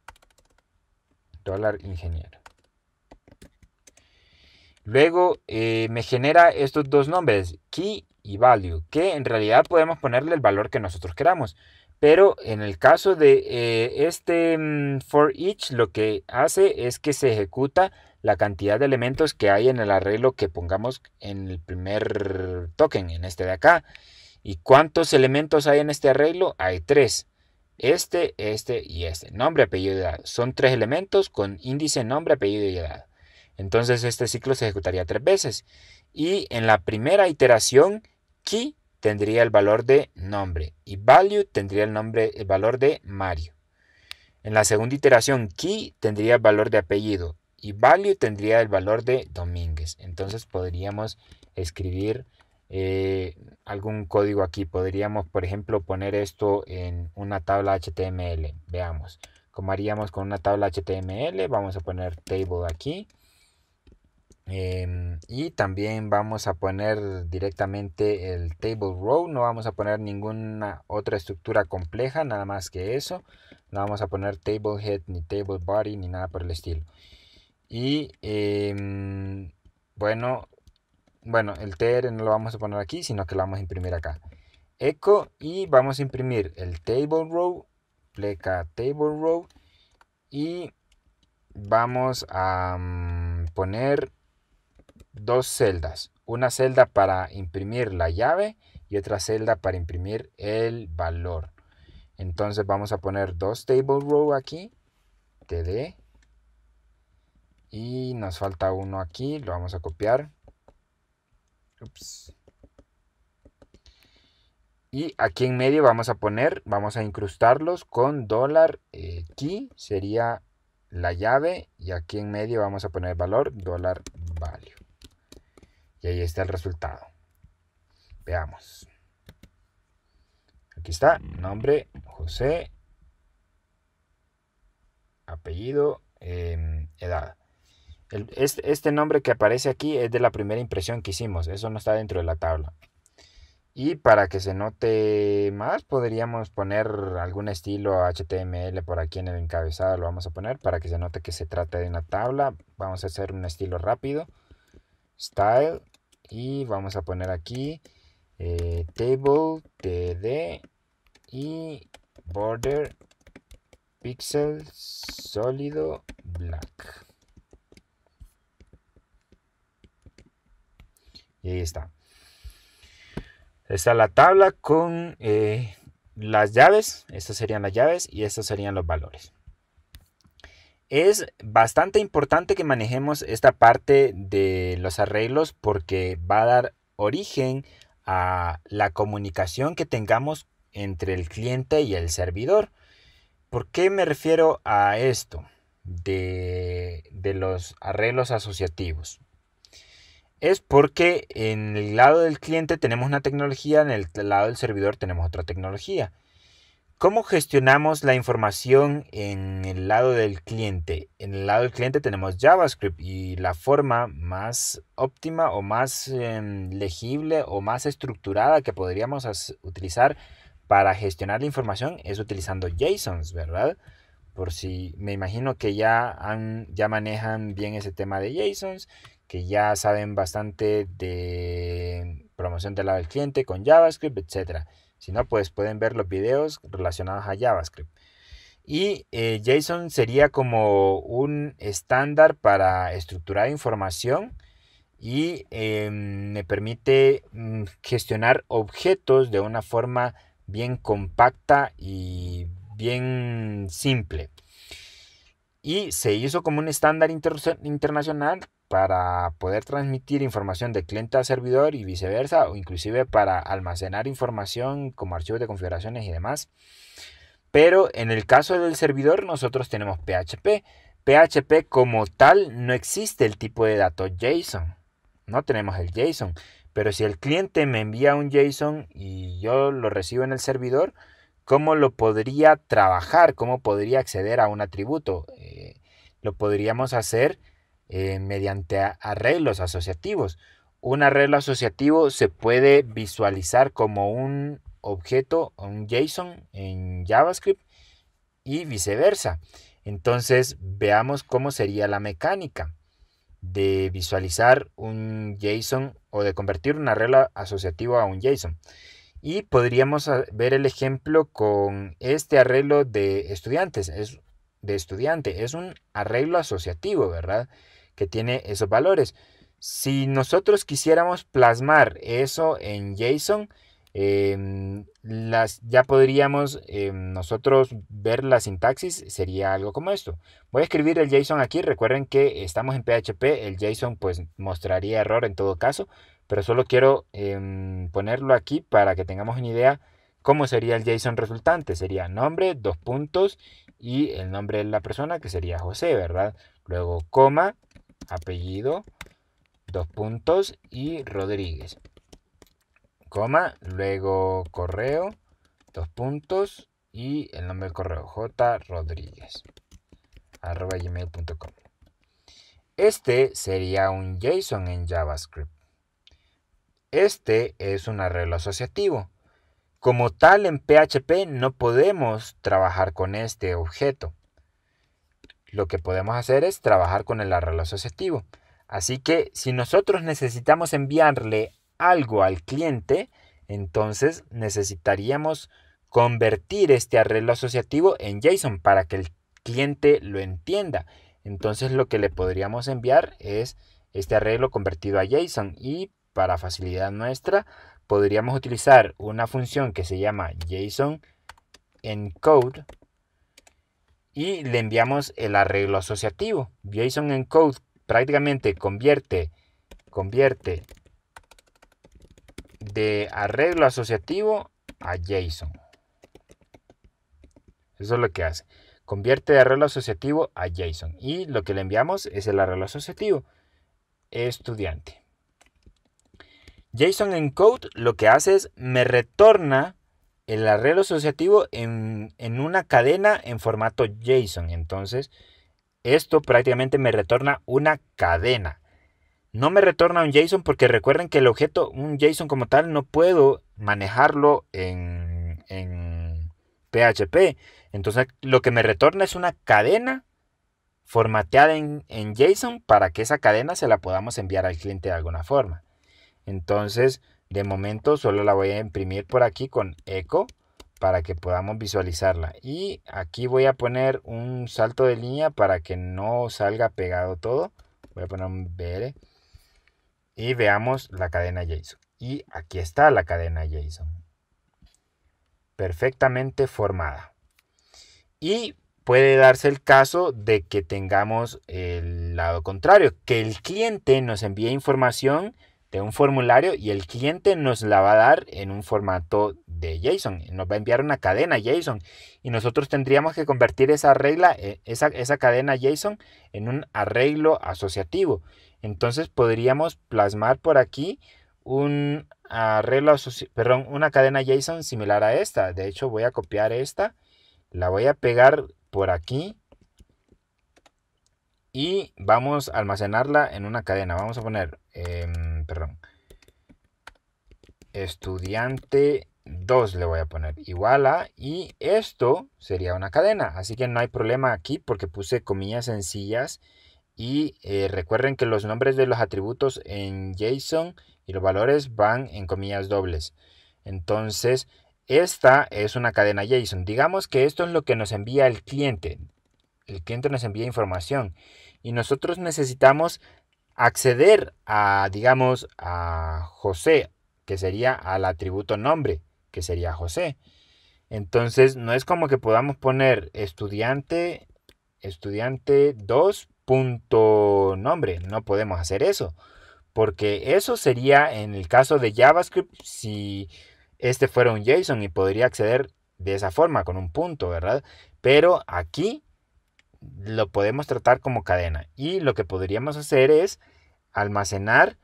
$ingeniero. Luego me genera estos dos nombres, key y value, que en realidad podemos ponerle el valor que nosotros queramos. Pero en el caso de este for each, lo que hace es que se ejecuta la cantidad de elementos que hay en el arreglo que pongamos en el primer token, en este de acá. ¿Y cuántos elementos hay en este arreglo? Hay 3. Este y este. Nombre, apellido y edad. Son 3 elementos con índice, nombre, apellido y edad. Entonces este ciclo se ejecutaría 3 veces. Y en la primera iteración, key tendría el valor de nombre y value tendría el valor de Mario. En la segunda iteración, key tendría el valor de apellido y value tendría el valor de Domínguez. Entonces podríamos escribir algún código aquí. Podríamos, por ejemplo, poner esto en una tabla HTML. Veamos cómo haríamos con una tabla HTML. Vamos a poner table aquí. Y también vamos a poner directamente el table row. No vamos a poner ninguna otra estructura compleja, nada más que eso. No vamos a poner table head, ni table body, ni nada por el estilo. Y bueno, el tr no lo vamos a poner aquí, sino que lo vamos a imprimir acá. Echo, y vamos a imprimir el table row, pleca table row, y vamos a poner 2 celdas. Una celda para imprimir la llave y otra celda para imprimir el valor. Entonces vamos a poner 2 table row aquí, td, y nos falta uno aquí, lo vamos a copiar. Ups. Y aquí en medio vamos a incrustarlos con $key, sería la llave, y aquí en medio vamos a poner valor $value. Y ahí está el resultado. Veamos. Aquí está, nombre, José, apellido, edad. Este nombre que aparece aquí es de la primera impresión que hicimos, eso no está dentro de la tabla. Y para que se note más, podríamos poner algún estilo HTML por aquí en el encabezado, lo vamos a poner para que se note que se trata de una tabla. Vamos a hacer un estilo rápido, style, y vamos a poner aquí table, td, y border, pixel, sólido, black. Y ahí está. Está la tabla con las llaves. Estas serían las llaves y estos serían los valores. Es bastante importante que manejemos esta parte de los arreglos porque va a dar origen a la comunicación que tengamos entre el cliente y el servidor. ¿Por qué me refiero a esto de los arreglos asociativos? Es porque en el lado del cliente tenemos una tecnología, en el lado del servidor tenemos otra tecnología. ¿Cómo gestionamos la información en el lado del cliente? En el lado del cliente tenemos JavaScript y la forma más óptima o más legible o más estructurada que podríamos utilizar para gestionar la información es utilizando JSONs, ¿verdad? Por si me imagino que ya manejan bien ese tema de JSONs, que ya saben bastante de promoción del lado del cliente con JavaScript, etc. Si no, pues pueden ver los videos relacionados a JavaScript. Y JSON sería como un estándar para estructurar información y me permite gestionar objetos de una forma bien compacta y bien simple. Y se hizo como un estándar internacional para poder transmitir información de cliente a servidor y viceversa, o inclusive para almacenar información como archivos de configuraciones y demás. Pero en el caso del servidor nosotros tenemos PHP. PHP como tal no existe el tipo de datos JSON. No tenemos el JSON. Pero si el cliente me envía un JSON y yo lo recibo en el servidor, ¿cómo lo podría trabajar? ¿Cómo podría acceder a un atributo? Lo podríamos hacer mediante arreglos asociativos. Un arreglo asociativo se puede visualizar como un objeto, un JSON en JavaScript y viceversa. Entonces veamos cómo sería la mecánica de visualizar un JSON o de convertir un arreglo asociativo a un JSON. Y podríamos ver el ejemplo con este arreglo de estudiantes. Es un arreglo asociativo, ¿verdad? Que tiene esos valores. Si nosotros quisiéramos plasmar eso en JSON, Ya podríamos nosotros ver la sintaxis, sería algo como esto. Voy a escribir el JSON aquí. Recuerden que estamos en PHP, el JSON pues mostraría error en todo caso, pero solo quiero ponerlo aquí para que tengamos una idea cómo sería el JSON resultante. Sería nombre, dos puntos y el nombre de la persona, que sería José, ¿verdad? Luego coma, apellido, dos puntos y Rodríguez, coma, luego correo, dos puntos y el nombre del correo, jrodriguez@gmail.com. Este sería un JSON en JavaScript. Este es un arreglo asociativo. Como tal, en PHP no podemos trabajar con este objeto. Lo que podemos hacer es trabajar con el arreglo asociativo. Así que si nosotros necesitamos enviarle algo al cliente, entonces necesitaríamos convertir este arreglo asociativo en JSON para que el cliente lo entienda. Entonces lo que le podríamos enviar es este arreglo convertido a JSON, y para facilidad nuestra podríamos utilizar una función que se llama JSON encode y le enviamos el arreglo asociativo. JSON encode prácticamente convierte de arreglo asociativo a JSON. Eso es lo que hace. Convierte de arreglo asociativo a JSON. Y lo que le enviamos es el arreglo asociativo. Estudiante. JSON encode lo que hace es me retorna el arreglo asociativo en una cadena en formato JSON. Entonces, esto prácticamente me retorna una cadena. No me retorna un JSON porque recuerden que el objeto, un JSON como tal, no puedo manejarlo en PHP. Entonces lo que me retorna es una cadena formateada en JSON para que esa cadena se la podamos enviar al cliente de alguna forma. Entonces de momento solo la voy a imprimir por aquí con echo para que podamos visualizarla. Y aquí voy a poner un salto de línea para que no salga pegado todo. Voy a poner un BR. Y veamos la cadena JSON. Y aquí está la cadena JSON. Perfectamente formada. Y puede darse el caso de que tengamos el lado contrario, que el cliente nos envíe información de un formulario y el cliente nos la va a dar en un formato de JSON. Nos va a enviar una cadena JSON y nosotros tendríamos que convertir esa cadena JSON en un arreglo asociativo. Entonces podríamos plasmar por aquí una cadena JSON similar a esta. De hecho, voy a copiar esta, la voy a pegar por aquí y vamos a almacenarla en una cadena. Vamos a poner, estudiante 2 le voy a poner igual a, y esto sería una cadena. Así que no hay problema aquí porque puse comillas sencillas. Y recuerden que los nombres de los atributos en JSON y los valores van en comillas dobles. Entonces, esta es una cadena JSON. Digamos que esto es lo que nos envía el cliente. El cliente nos envía información y nosotros necesitamos acceder a, digamos, a José, que sería al atributo nombre, que sería José. Entonces, no es como que podamos poner estudiante 2 punto nombre. No podemos hacer eso, porque eso sería en el caso de JavaScript si este fuera un JSON y podría acceder de esa forma con un punto, ¿verdad? Pero aquí lo podemos tratar como cadena y lo que podríamos hacer es almacenar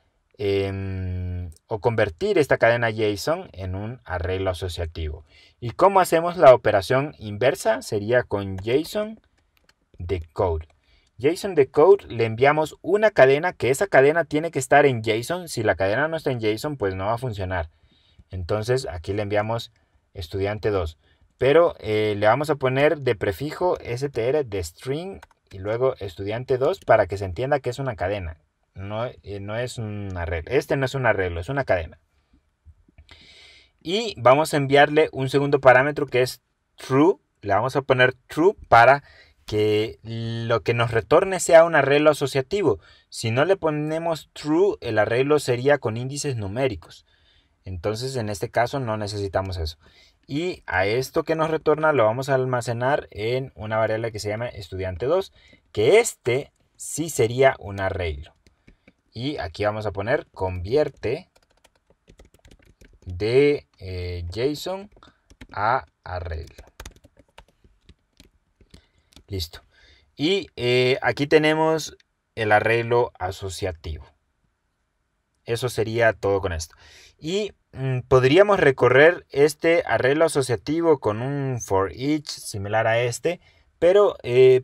o convertir esta cadena JSON en un arreglo asociativo. ¿Y cómo hacemos la operación inversa? Sería con JSON decode. JSON decode le enviamos una cadena, que esa cadena tiene que estar en JSON. Si la cadena no está en JSON, pues no va a funcionar. Entonces aquí le enviamos estudiante 2. Pero le vamos a poner de prefijo str de string y luego estudiante 2 para que se entienda que es una cadena. No es un arreglo. Este no es un arreglo, es una cadena. Y vamos a enviarle un segundo parámetro que es true. Le vamos a poner true para que lo que nos retorne sea un arreglo asociativo. Si no le ponemos true, el arreglo sería con índices numéricos. Entonces en este caso no necesitamos eso. Y a esto que nos retorna lo vamos a almacenar en una variable que se llama estudiante2, que este sí sería un arreglo. Y aquí vamos a poner convierte de JSON a arreglo. Listo. Y aquí tenemos el arreglo asociativo. Eso sería todo con esto. Y podríamos recorrer este arreglo asociativo con un for each similar a este, pero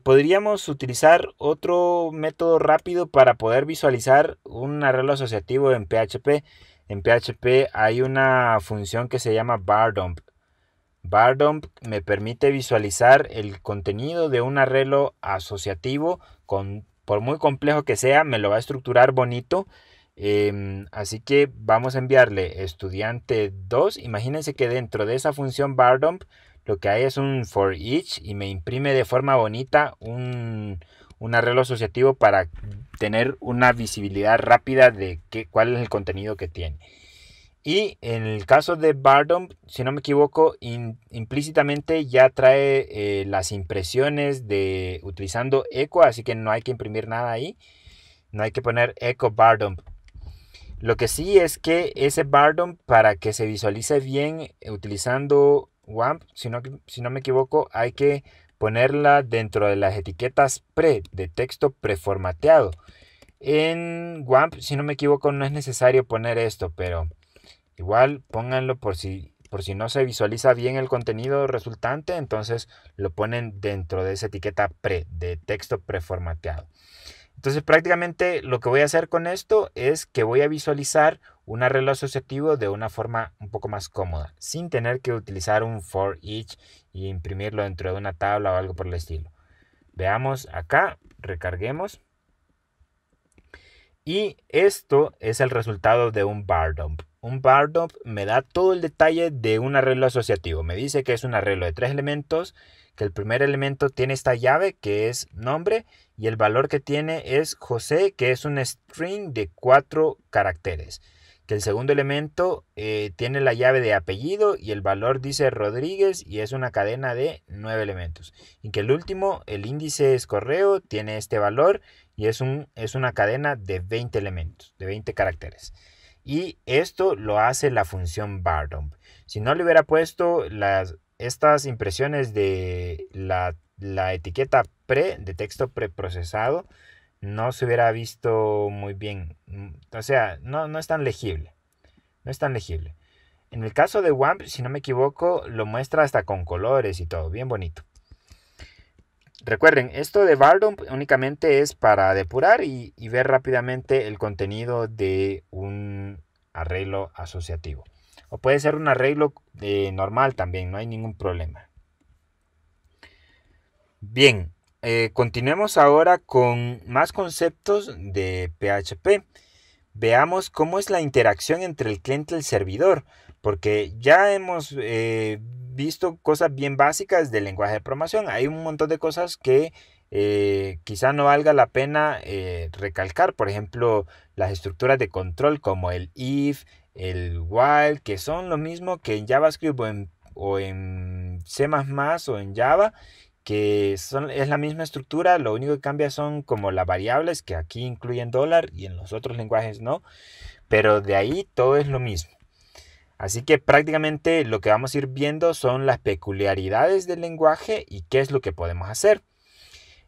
podríamos utilizar otro método rápido para poder visualizar un arreglo asociativo en PHP. En PHP hay una función que se llama bardump. Bardump me permite visualizar el contenido de un arreglo asociativo, por muy complejo que sea, me lo va a estructurar bonito. Así que vamos a enviarle estudiante2. Imagínense que dentro de esa función bardump lo que hay es un for each y me imprime de forma bonita un arreglo asociativo para tener una visibilidad rápida de cuál es el contenido que tiene. Y en el caso de bardump, si no me equivoco, implícitamente ya trae las impresiones utilizando echo, así que no hay que imprimir nada ahí. No hay que poner echo bardump. Lo que sí es que ese bardump, para que se visualice bien utilizando WAMP, si no me equivoco, hay que ponerla dentro de las etiquetas pre de texto preformateado. En WAMP, si no me equivoco, no es necesario poner esto, pero igual pónganlo por si no se visualiza bien el contenido resultante, entonces lo ponen dentro de esa etiqueta pre de texto preformateado. Entonces prácticamente lo que voy a hacer con esto es que voy a visualizar un arreglo asociativo de una forma un poco más cómoda, sin tener que utilizar un for each y imprimirlo dentro de una tabla o algo por el estilo. Veamos acá, recarguemos. Y esto es el resultado de un bardump. Un bardump me da todo el detalle de un arreglo asociativo. Me dice que es un arreglo de 3 elementos, que el primer elemento tiene esta llave que es nombre y el valor que tiene es José, que es un string de 4 caracteres. Que el segundo elemento tiene la llave de apellido y el valor dice Rodríguez y es una cadena de 9 elementos. Y que el último, el índice es correo, tiene este valor y es una cadena de 20 elementos, de 20 caracteres. Y esto lo hace la función bardump. Si no le hubiera puesto estas impresiones de la etiqueta pre, de texto preprocesado, no se hubiera visto muy bien. O sea, no es tan legible. No es tan legible. En el caso de WAMP, si no me equivoco, lo muestra hasta con colores y todo, bien bonito. Recuerden, esto de bardump únicamente es para depurar y ver rápidamente el contenido de un arreglo asociativo. O puede ser un arreglo normal también, no hay ningún problema. Bien, continuemos ahora con más conceptos de PHP. Veamos cómo es la interacción entre el cliente y el servidor, porque ya hemos visto cosas bien básicas del lenguaje de programación. Hay un montón de cosas que quizá no valga la pena recalcar. Por ejemplo, las estructuras de control como el if, el while, que son lo mismo que en JavaScript o en C++ o en Java, que es la misma estructura, lo único que cambia son como las variables que aquí incluyen dólar y en los otros lenguajes no, pero de ahí todo es lo mismo. Así que prácticamente lo que vamos a ir viendo son las peculiaridades del lenguaje y qué es lo que podemos hacer.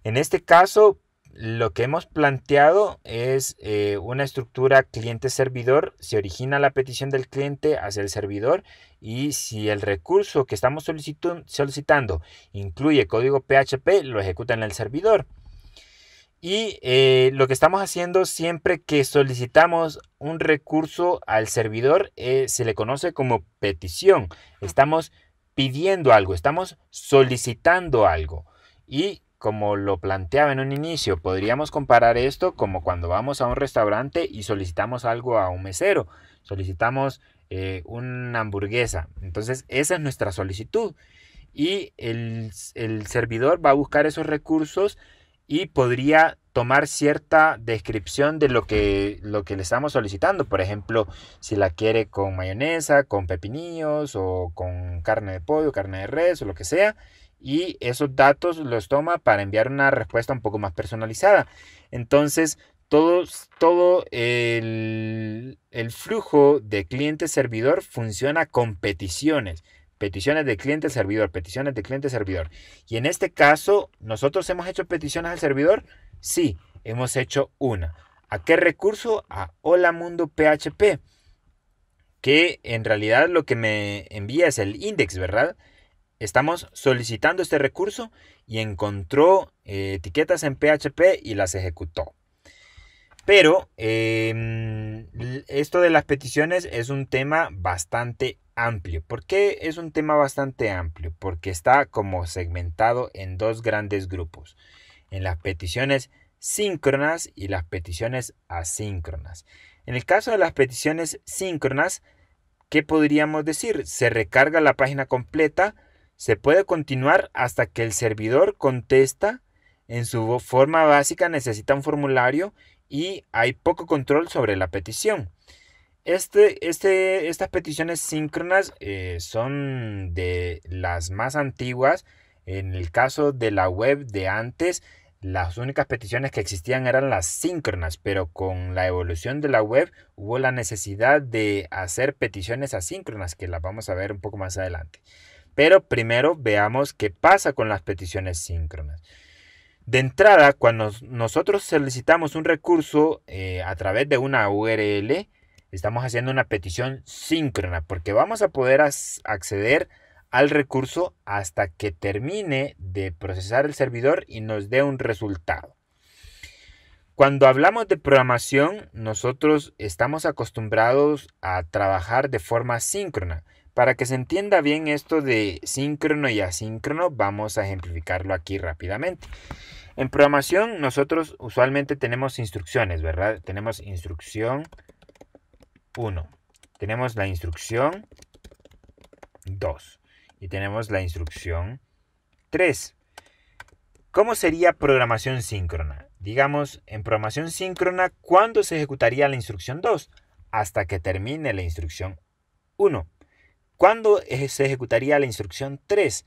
En este caso, lo que hemos planteado es una estructura cliente-servidor. Se origina la petición del cliente hacia el servidor y si el recurso que estamos solicitando incluye código PHP, lo ejecuta en el servidor. Y lo que estamos haciendo siempre que solicitamos un recurso al servidor se le conoce como petición. Estamos pidiendo algo, estamos solicitando algo. Y como lo planteaba en un inicio, podríamos comparar esto como cuando vamos a un restaurante y solicitamos algo a un mesero. Solicitamos una hamburguesa. Entonces esa es nuestra solicitud. Y el servidor va a buscar esos recursos y podría tomar cierta descripción de lo que le estamos solicitando. Por ejemplo, si la quiere con mayonesa, con pepinillos o con carne de pollo, carne de res o lo que sea. Y esos datos los toma para enviar una respuesta un poco más personalizada. Entonces, todo el flujo de cliente-servidor funciona con peticiones. Peticiones de cliente-servidor, peticiones de cliente-servidor. Y en este caso, ¿nosotros hemos hecho peticiones al servidor? Sí, hemos hecho una. ¿A qué recurso? A Hola Mundo PHP. Que en realidad lo que me envía es el index, ¿verdad? Estamos solicitando este recurso y encontró etiquetas en PHP y las ejecutó. Pero esto de las peticiones es un tema bastante amplio. ¿Por qué es un tema bastante amplio? Porque está como segmentado en dos grandes grupos. En las peticiones síncronas y las peticiones asíncronas. En el caso de las peticiones síncronas, ¿qué podríamos decir? Se recarga la página completa, se puede continuar hasta que el servidor contesta. En su forma básica necesita un formulario y hay poco control sobre la petición. Estas peticiones síncronas son de las más antiguas. En el caso de la web de antes, las únicas peticiones que existían eran las síncronas, pero con la evolución de la web hubo la necesidad de hacer peticiones asíncronas, que las vamos a ver un poco más adelante. Pero primero veamos qué pasa con las peticiones síncronas. De entrada, cuando nosotros solicitamos un recurso a través de una URL, estamos haciendo una petición síncrona porque vamos a poder acceder al recurso hasta que termine de procesar el servidor y nos dé un resultado. Cuando hablamos de programación, nosotros estamos acostumbrados a trabajar de forma síncrona. Para que se entienda bien esto de síncrono y asíncrono, vamos a ejemplificarlo aquí rápidamente. En programación nosotros usualmente tenemos instrucciones, ¿verdad? Tenemos instrucción 1, tenemos la instrucción 2 y tenemos la instrucción 3. ¿Cómo sería programación síncrona? Digamos, en programación síncrona, ¿cuándo se ejecutaría la instrucción 2? Hasta que termine la instrucción 1. ¿Cuándo se ejecutaría la instrucción 3?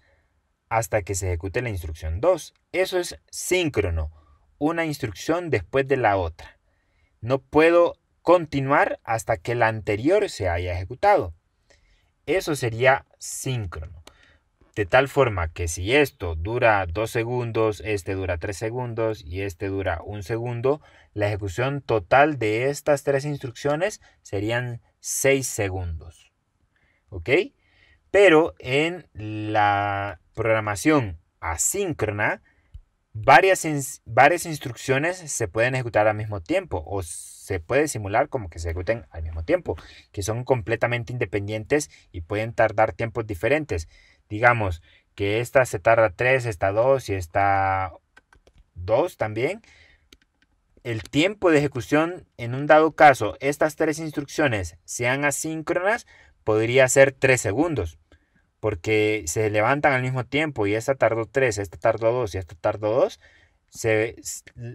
Hasta que se ejecute la instrucción 2. Eso es síncrono, una instrucción después de la otra. No puedo continuar hasta que la anterior se haya ejecutado. Eso sería síncrono. De tal forma que si esto dura 2 segundos, este dura 3 segundos y este dura 1 segundo, la ejecución total de estas 3 instrucciones serían 6 segundos. ¿Ok? Pero en la programación asíncrona, varias instrucciones se pueden ejecutar al mismo tiempo o se puede simular como que se ejecuten al mismo tiempo, que son completamente independientes y pueden tardar tiempos diferentes. Digamos que esta se tarda 3, esta 2 y esta 2 también. El tiempo de ejecución en un dado caso, estas 3 instrucciones sean asíncronas, podría ser 3 segundos. Porque se levantan al mismo tiempo y esta tardó 3, esta tardó 2 y esta tardó 2,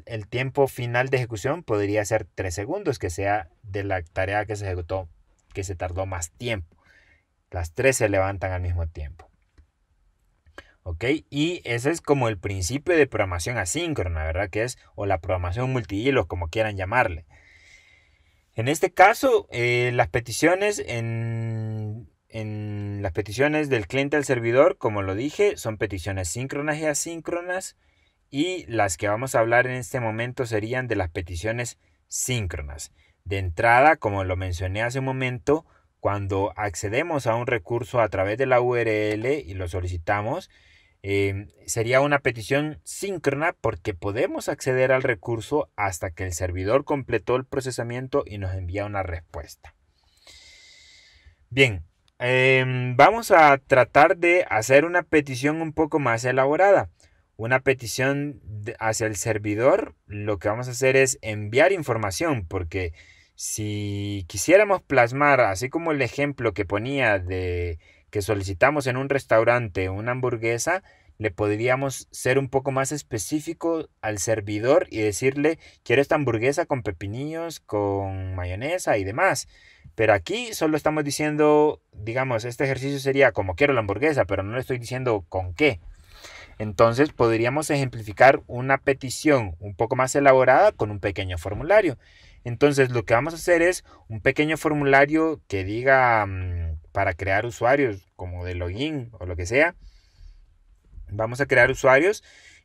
el tiempo final de ejecución podría ser 3 segundos, que sea de la tarea que se ejecutó, que se tardó más tiempo. Las 3 se levantan al mismo tiempo. ¿Ok? Y ese es como el principio de programación asíncrona, ¿verdad? Que es, o la programación multihilos, como quieran llamarle. En este caso, las peticiones en las peticiones del cliente al servidor, como lo dije, son peticiones síncronas y asíncronas, y las que vamos a hablar en este momento serían de las peticiones síncronas. De entrada, como lo mencioné hace un momento, cuando accedemos a un recurso a través de la URL y lo solicitamos, sería una petición síncrona porque podemos acceder al recurso hasta que el servidor completó el procesamiento y nos envía una respuesta. Bien, vamos a tratar de hacer una petición un poco más elaborada. Una petición hacia el servidor, lo que vamos a hacer es enviar información, porque si quisiéramos plasmar, así como el ejemplo que ponía de que solicitamos en un restaurante una hamburguesa, le podríamos ser un poco más específico al servidor y decirle, quiero esta hamburguesa con pepinillos, con mayonesa y demás. Pero aquí solo estamos diciendo, digamos, este ejercicio sería como quiero la hamburguesa, pero no le estoy diciendo con qué. Entonces podríamos ejemplificar una petición un poco más elaborada con un pequeño formulario. Entonces lo que vamos a hacer es un pequeño formulario que diga para crear usuarios como de login o lo que sea. Vamos a crear usuarios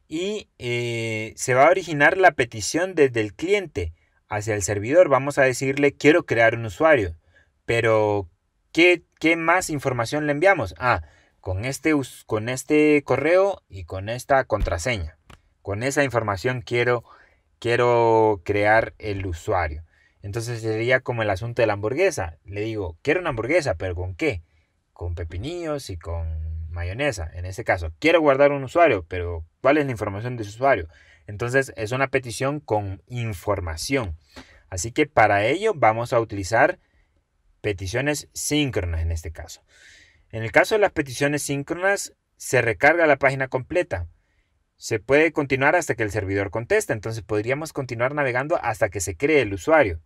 y se va a originar la petición desde el cliente hacia el servidor. Vamos a decirle quiero crear un usuario, pero ¿qué más información le enviamos? Con este correo y con esta contraseña. Con esa información quiero crear el usuario. Entonces sería como el asunto de la hamburguesa. Le digo, quiero una hamburguesa, pero ¿con qué? Con pepinillos y con mayonesa. En este caso, quiero guardar un usuario, pero ¿cuál es la información de su usuario? Entonces es una petición con información. Así que para ello vamos a utilizar peticiones síncronas en este caso. En el caso de las peticiones síncronas, se recarga la página completa. Se puede continuar hasta que el servidor conteste, entonces podríamos continuar navegando hasta que se cree el usuario.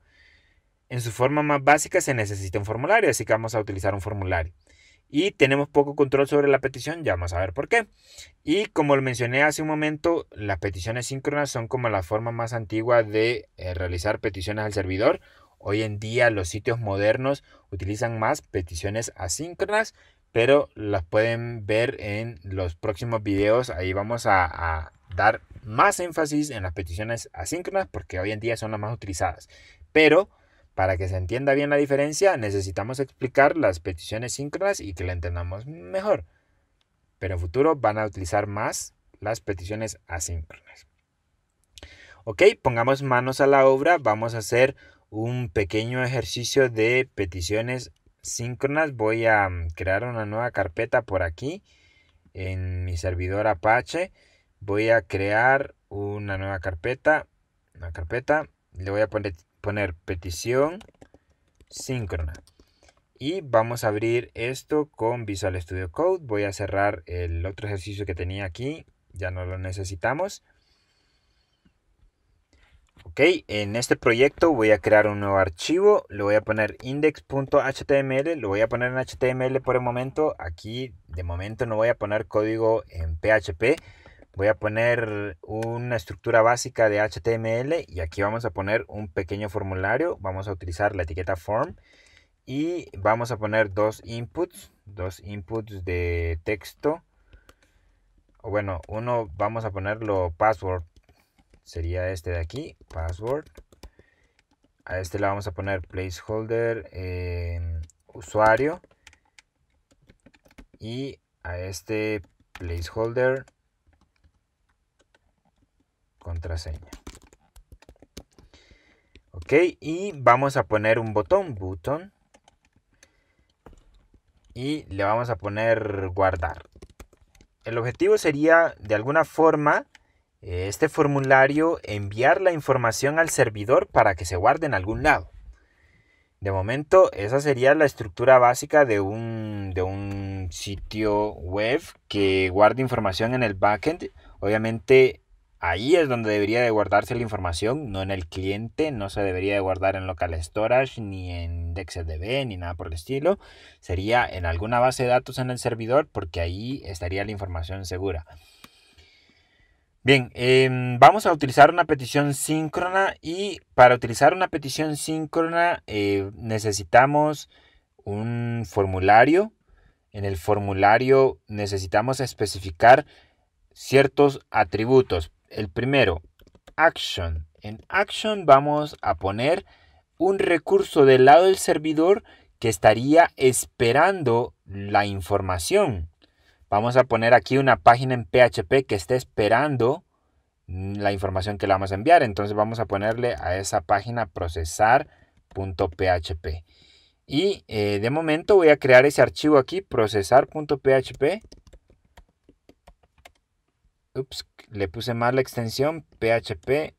En su forma más básica se necesita un formulario, así que vamos a utilizar un formulario. Y tenemos poco control sobre la petición, ya vamos a ver por qué. Y como lo mencioné hace un momento, las peticiones síncronas son como la forma más antigua de realizar peticiones al servidor. Hoy en día los sitios modernos utilizan más peticiones asíncronas, pero las pueden ver en los próximos videos. Ahí vamos a dar más énfasis en las peticiones asíncronas porque hoy en día son las más utilizadas. Pero para que se entienda bien la diferencia, necesitamos explicar las peticiones síncronas y que la entendamos mejor. Pero en futuro van a utilizar más las peticiones asíncronas. Ok, pongamos manos a la obra. Vamos a hacer un pequeño ejercicio de peticiones síncronas. Voy a crear una nueva carpeta por aquí en mi servidor Apache. Voy a crear una nueva carpeta. Le voy a poner petición síncrona. Y vamos a abrir esto con Visual Studio Code. Voy a cerrar el otro ejercicio que tenía aquí. Ya no lo necesitamos. Ok, en este proyecto voy a crear un nuevo archivo. Le voy a poner index.html. Lo voy a poner en HTML por el momento. Aquí de momento no voy a poner código en PHP. Voy a poner una estructura básica de HTML y aquí vamos a poner un pequeño formulario. Vamos a utilizar la etiqueta form y vamos a poner dos inputs de texto. O bueno, uno vamos a ponerlo password, sería este de aquí, password. A este le vamos a poner placeholder usuario y a este placeholder contraseña. Ok, y vamos a poner un botón y le vamos a poner guardar. El objetivo sería de alguna forma este formulario enviar la información al servidor para que se guarde en algún lado. De momento esa sería la estructura básica de un sitio web que guarde información en el backend. Obviamente ahí es donde debería de guardarse la información, no en el cliente. No se debería de guardar en local storage, ni en DexDB, ni nada por el estilo. Sería en alguna base de datos en el servidor porque ahí estaría la información segura. Bien, vamos a utilizar una petición síncrona y para utilizar una petición síncrona necesitamos un formulario. En el formulario necesitamos especificar ciertos atributos. El primero, action. En action vamos a poner un recurso del lado del servidor que estaría esperando la información. Vamos a poner aquí una página en PHP que esté esperando la información que le vamos a enviar. Entonces vamos a ponerle a esa página procesar.php. Y de momento voy a crear ese archivo aquí, procesar.php. Ups, le puse mal la extensión, PHP.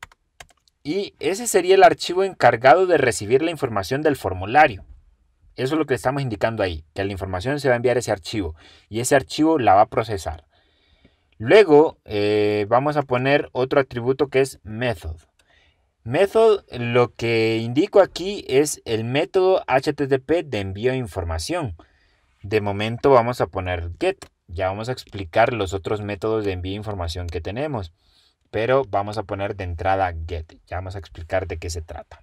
Y ese sería el archivo encargado de recibir la información del formulario. Eso es lo que estamos indicando ahí, que la información se va a enviar a ese archivo y ese archivo la va a procesar. Luego vamos a poner otro atributo que es method. Method, lo que indico aquí es el método HTTP de envío de información. De momento vamos a poner get. Ya vamos a explicar los otros métodos de envío de información que tenemos. Pero vamos a poner de entrada get. Ya vamos a explicar de qué se trata.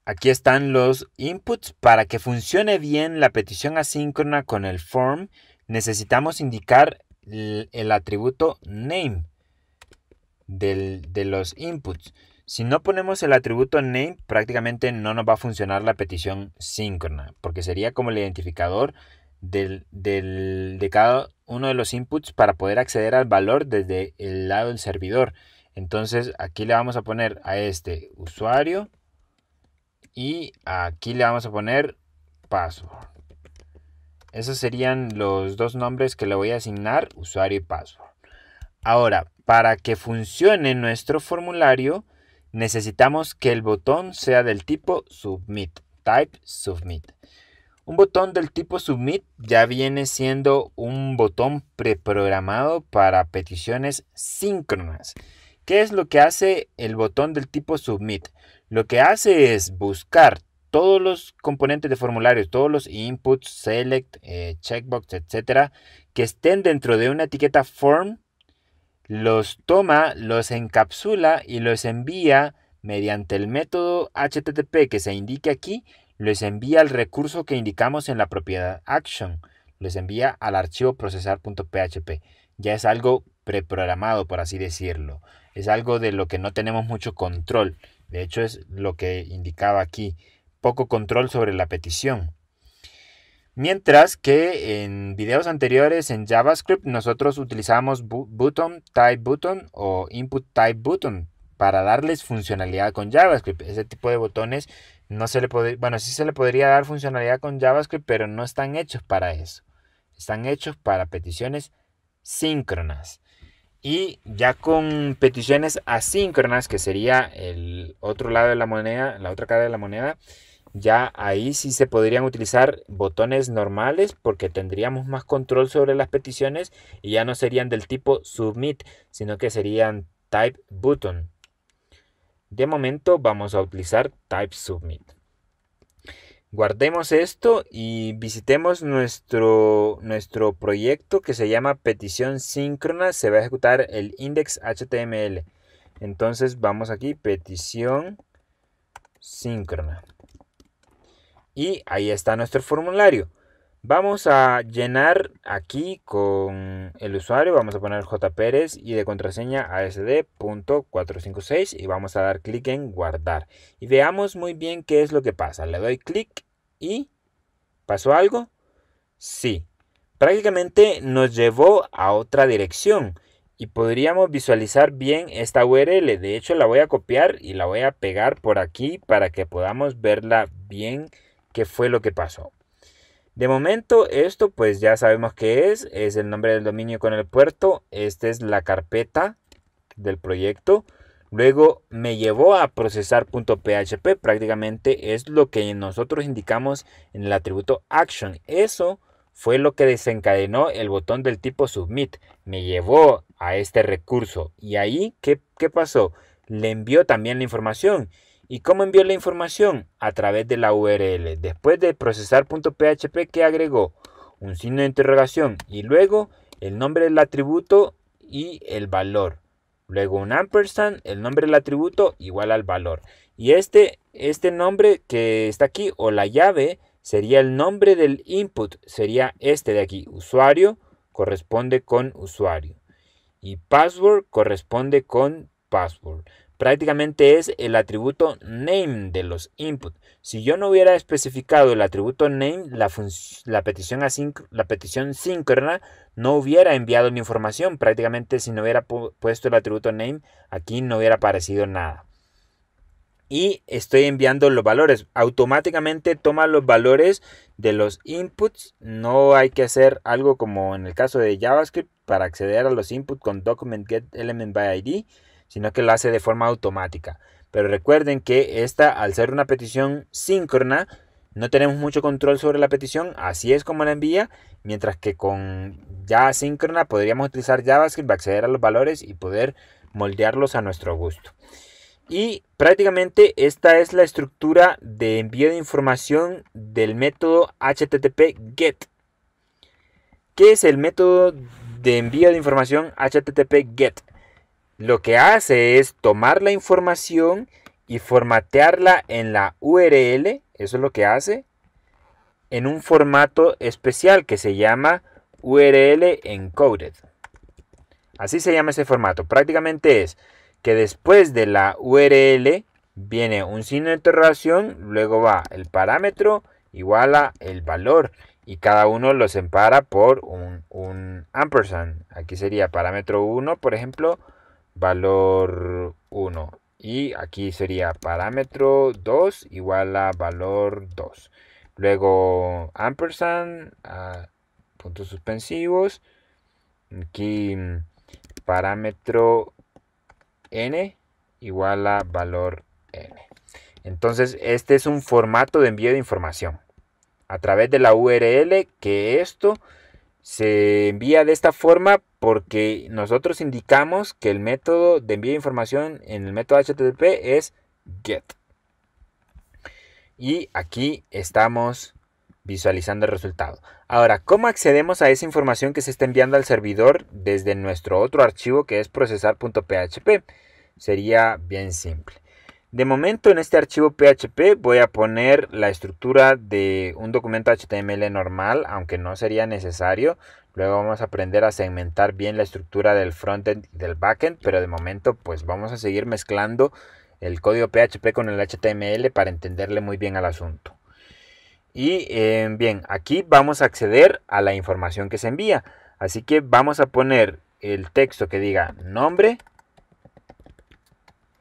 Aquí están los inputs. Para que funcione bien la petición asíncrona con el form, necesitamos indicar el atributo name de los inputs. Si no ponemos el atributo name, prácticamente no nos va a funcionar la petición síncrona, porque sería como el identificador de cada uno de los inputs para poder acceder al valor desde el lado del servidor. Entonces aquí le vamos a poner a este usuario y aquí le vamos a poner password. Esos serían los dos nombres que le voy a asignar, usuario y password. Ahora, para que funcione nuestro formulario, necesitamos que el botón sea del tipo submit, type submit. Un botón del tipo submit ya viene siendo un botón preprogramado para peticiones síncronas. ¿Qué es lo que hace el botón del tipo submit? Lo que hace es buscar todos los componentes de formularios, todos los inputs, select, checkbox, etcétera, que estén dentro de una etiqueta form, los toma, los encapsula y los envía mediante el método HTTP que se indique aquí, los envía al recurso que indicamos en la propiedad action, los envía al archivo procesar.php. Ya es algo preprogramado, por así decirlo. Es algo de lo que no tenemos mucho control. De hecho, es lo que indicaba aquí. Poco control sobre la petición. Mientras que en videos anteriores en JavaScript nosotros utilizamos button, type button o input type button para darles funcionalidad con JavaScript. Ese tipo de botones no se le puede, bueno, sí se le podría dar funcionalidad con JavaScript, pero no están hechos para eso. Están hechos para peticiones síncronas. Y ya con peticiones asíncronas, que sería el otro lado de la moneda, la otra cara de la moneda, ya ahí sí se podrían utilizar botones normales porque tendríamos más control sobre las peticiones y ya no serían del tipo submit, sino que serían type button. De momento vamos a utilizar type submit. Guardemos esto y visitemos nuestro proyecto que se llama petición síncrona. Se va a ejecutar el index.html. Entonces vamos aquí, petición síncrona. Y ahí está nuestro formulario. Vamos a llenar aquí con el usuario. Vamos a poner jperez y de contraseña asd.456 y vamos a dar clic en guardar. Y veamos muy bien qué es lo que pasa. Le doy clic y ¿pasó algo? Sí. Prácticamente nos llevó a otra dirección y podríamos visualizar bien esta URL. De hecho, la voy a copiar y la voy a pegar por aquí para que podamos verla bien qué fue lo que pasó. De momento esto pues ya sabemos qué es el nombre del dominio con el puerto. Esta es la carpeta del proyecto. Luego me llevó a procesar.php, prácticamente es lo que nosotros indicamos en el atributo action. Eso fue lo que desencadenó el botón del tipo submit. Me llevó a este recurso y ahí ¿qué pasó? Le envió también la información. ¿Y cómo envió la información? A través de la URL. Después de procesar.php, ¿qué agregó? Un signo de interrogación y luego el nombre del atributo y el valor. Luego un ampersand, el nombre del atributo igual al valor. Y este nombre que está aquí o la llave sería el nombre del input. Sería este de aquí. Usuario corresponde con usuario. Y password corresponde con password. Prácticamente es el atributo name de los inputs. Si yo no hubiera especificado el atributo name, la petición síncrona no hubiera enviado la información. Prácticamente si no hubiera puesto el atributo name, aquí no hubiera aparecido nada. Y estoy enviando los valores. Automáticamente toma los valores de los inputs. No hay que hacer algo como en el caso de JavaScript para acceder a los inputs con document get element by ID, sino que lo hace de forma automática. Pero recuerden que esta, al ser una petición síncrona, no tenemos mucho control sobre la petición, así es como la envía, mientras que con ya asíncrona podríamos utilizar JavaScript para acceder a los valores y poder moldearlos a nuestro gusto. Y prácticamente esta es la estructura de envío de información del método HTTP GET. ¿Qué es el método de envío de información HTTP GET? Lo que hace es tomar la información y formatearla en la URL, eso es lo que hace, en un formato especial que se llama URL encoded. Así se llama ese formato. Prácticamente es que después de la URL viene un signo de interrogación, luego va el parámetro igual a el valor y cada uno lo separa por un ampersand. Aquí sería parámetro 1, por ejemplo, valor 1. Y aquí sería parámetro 2 igual a valor 2. Luego ampersand, puntos suspensivos. Aquí parámetro n igual a valor n. Entonces este es un formato de envío de información a través de la URL, que esto se envía de esta forma porque nosotros indicamos que el método de envío de información en el método HTTP es GET. Y aquí estamos visualizando el resultado. Ahora, ¿cómo accedemos a esa información que se está enviando al servidor desde nuestro otro archivo que es procesar.php? Sería bien simple. De momento en este archivo PHP voy a poner la estructura de un documento HTML normal, aunque no sería necesario. Luego vamos a aprender a segmentar bien la estructura del frontend y del backend, pero de momento pues vamos a seguir mezclando el código PHP con el HTML para entenderle muy bien al asunto. Y bien, aquí vamos a acceder a la información que se envía. Así que vamos a poner el texto que diga nombre.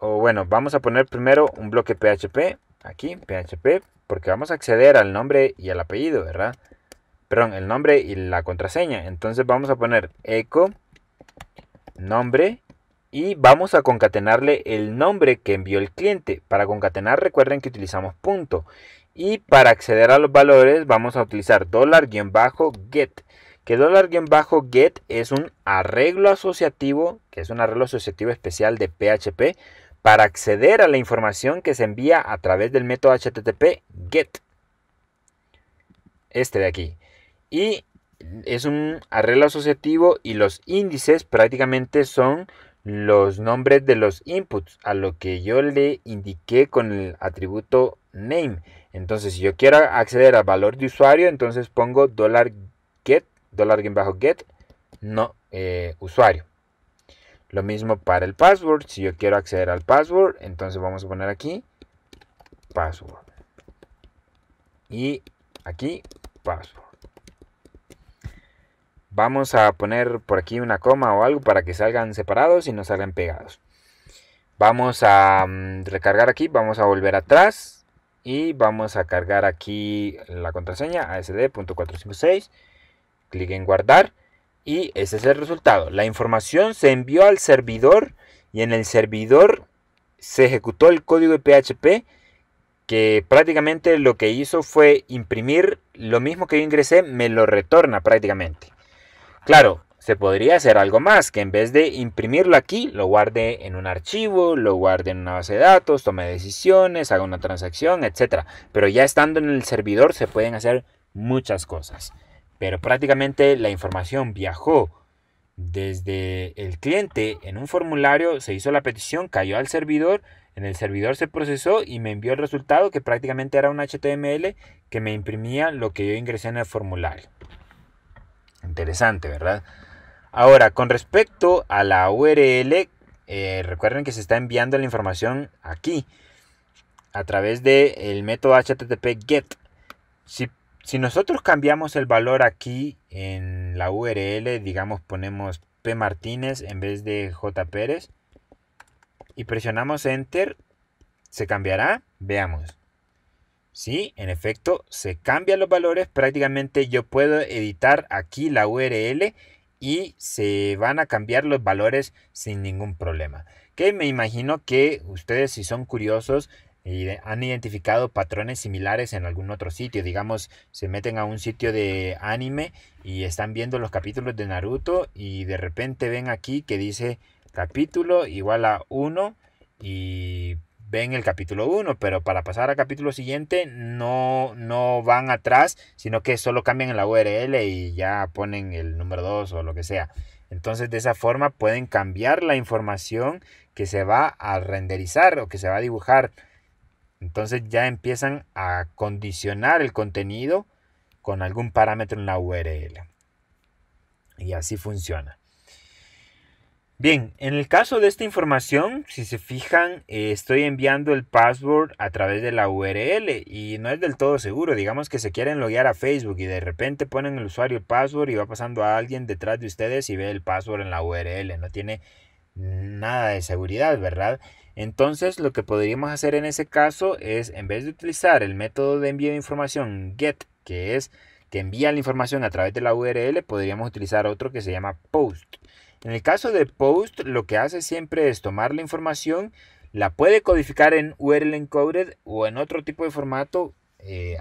O bueno, vamos a poner primero un bloque PHP, aquí, PHP, porque vamos a acceder al nombre y al apellido, ¿verdad? Perdón, el nombre y la contraseña. Entonces vamos a poner echo, nombre, y vamos a concatenarle el nombre que envió el cliente. Para concatenar recuerden que utilizamos punto. Y para acceder a los valores vamos a utilizar $-get. Que $-get es un arreglo asociativo, que es un arreglo asociativo especial de PHP, para acceder a la información que se envía a través del método HTTP GET. Este de aquí. Y es un arreglo asociativo y los índices prácticamente son los nombres de los inputs a lo que yo le indiqué con el atributo name. Entonces si yo quiero acceder al valor de usuario, entonces pongo $get, $-get, no usuario. Lo mismo para el password. Si yo quiero acceder al password, entonces vamos a poner aquí password. Y aquí password. Vamos a poner por aquí una coma o algo para que salgan separados y no salgan pegados. Vamos a recargar aquí. Vamos a volver atrás. Y vamos a cargar aquí la contraseña asd.456. Clic en guardar. Y ese es el resultado. La información se envió al servidor y en el servidor se ejecutó el código de PHP que prácticamente lo que hizo fue imprimir lo mismo que yo ingresé, me lo retorna prácticamente. Claro, se podría hacer algo más, que en vez de imprimirlo aquí, lo guarde en un archivo, lo guarde en una base de datos, tome decisiones, haga una transacción, etc. Pero ya estando en el servidor se pueden hacer muchas cosas. Pero prácticamente la información viajó desde el cliente en un formulario, se hizo la petición, cayó al servidor, en el servidor se procesó y me envió el resultado que prácticamente era un HTML que me imprimía lo que yo ingresé en el formulario. Interesante, ¿verdad? Ahora, con respecto a la URL, recuerden que se está enviando la información aquí a través del método HTTP GET. Si nosotros cambiamos el valor aquí en la URL, digamos ponemos P Martínez en vez de J Pérez y presionamos Enter, ¿se cambiará? Veamos. Sí, en efecto, se cambian los valores. Prácticamente yo puedo editar aquí la URL y se van a cambiar los valores sin ningún problema. Que me imagino que ustedes, si son curiosos, y han identificado patrones similares en algún otro sitio. Digamos, se meten a un sitio de anime y están viendo los capítulos de Naruto y de repente ven aquí que dice capítulo igual a 1 y ven el capítulo 1, pero para pasar al capítulo siguiente no van atrás, sino que solo cambian la URL y ya ponen el número 2 o lo que sea. Entonces de esa forma pueden cambiar la información que se va a renderizar o que se va a dibujar. Entonces ya empiezan a condicionar el contenido con algún parámetro en la URL. Y así funciona. Bien, en el caso de esta información, si se fijan, estoy enviando el password a través de la URL y no es del todo seguro. Digamos que se quieren loguear a Facebook y de repente ponen el usuario el password y va pasando a alguien detrás de ustedes y ve el password en la URL. No tiene nada de seguridad, ¿verdad? Entonces lo que podríamos hacer en ese caso es, en vez de utilizar el método de envío de información GET, que es que envía la información a través de la URL, podríamos utilizar otro que se llama POST. En el caso de POST, lo que hace siempre es tomar la información, la puede codificar en URL encoded o en otro tipo de formato.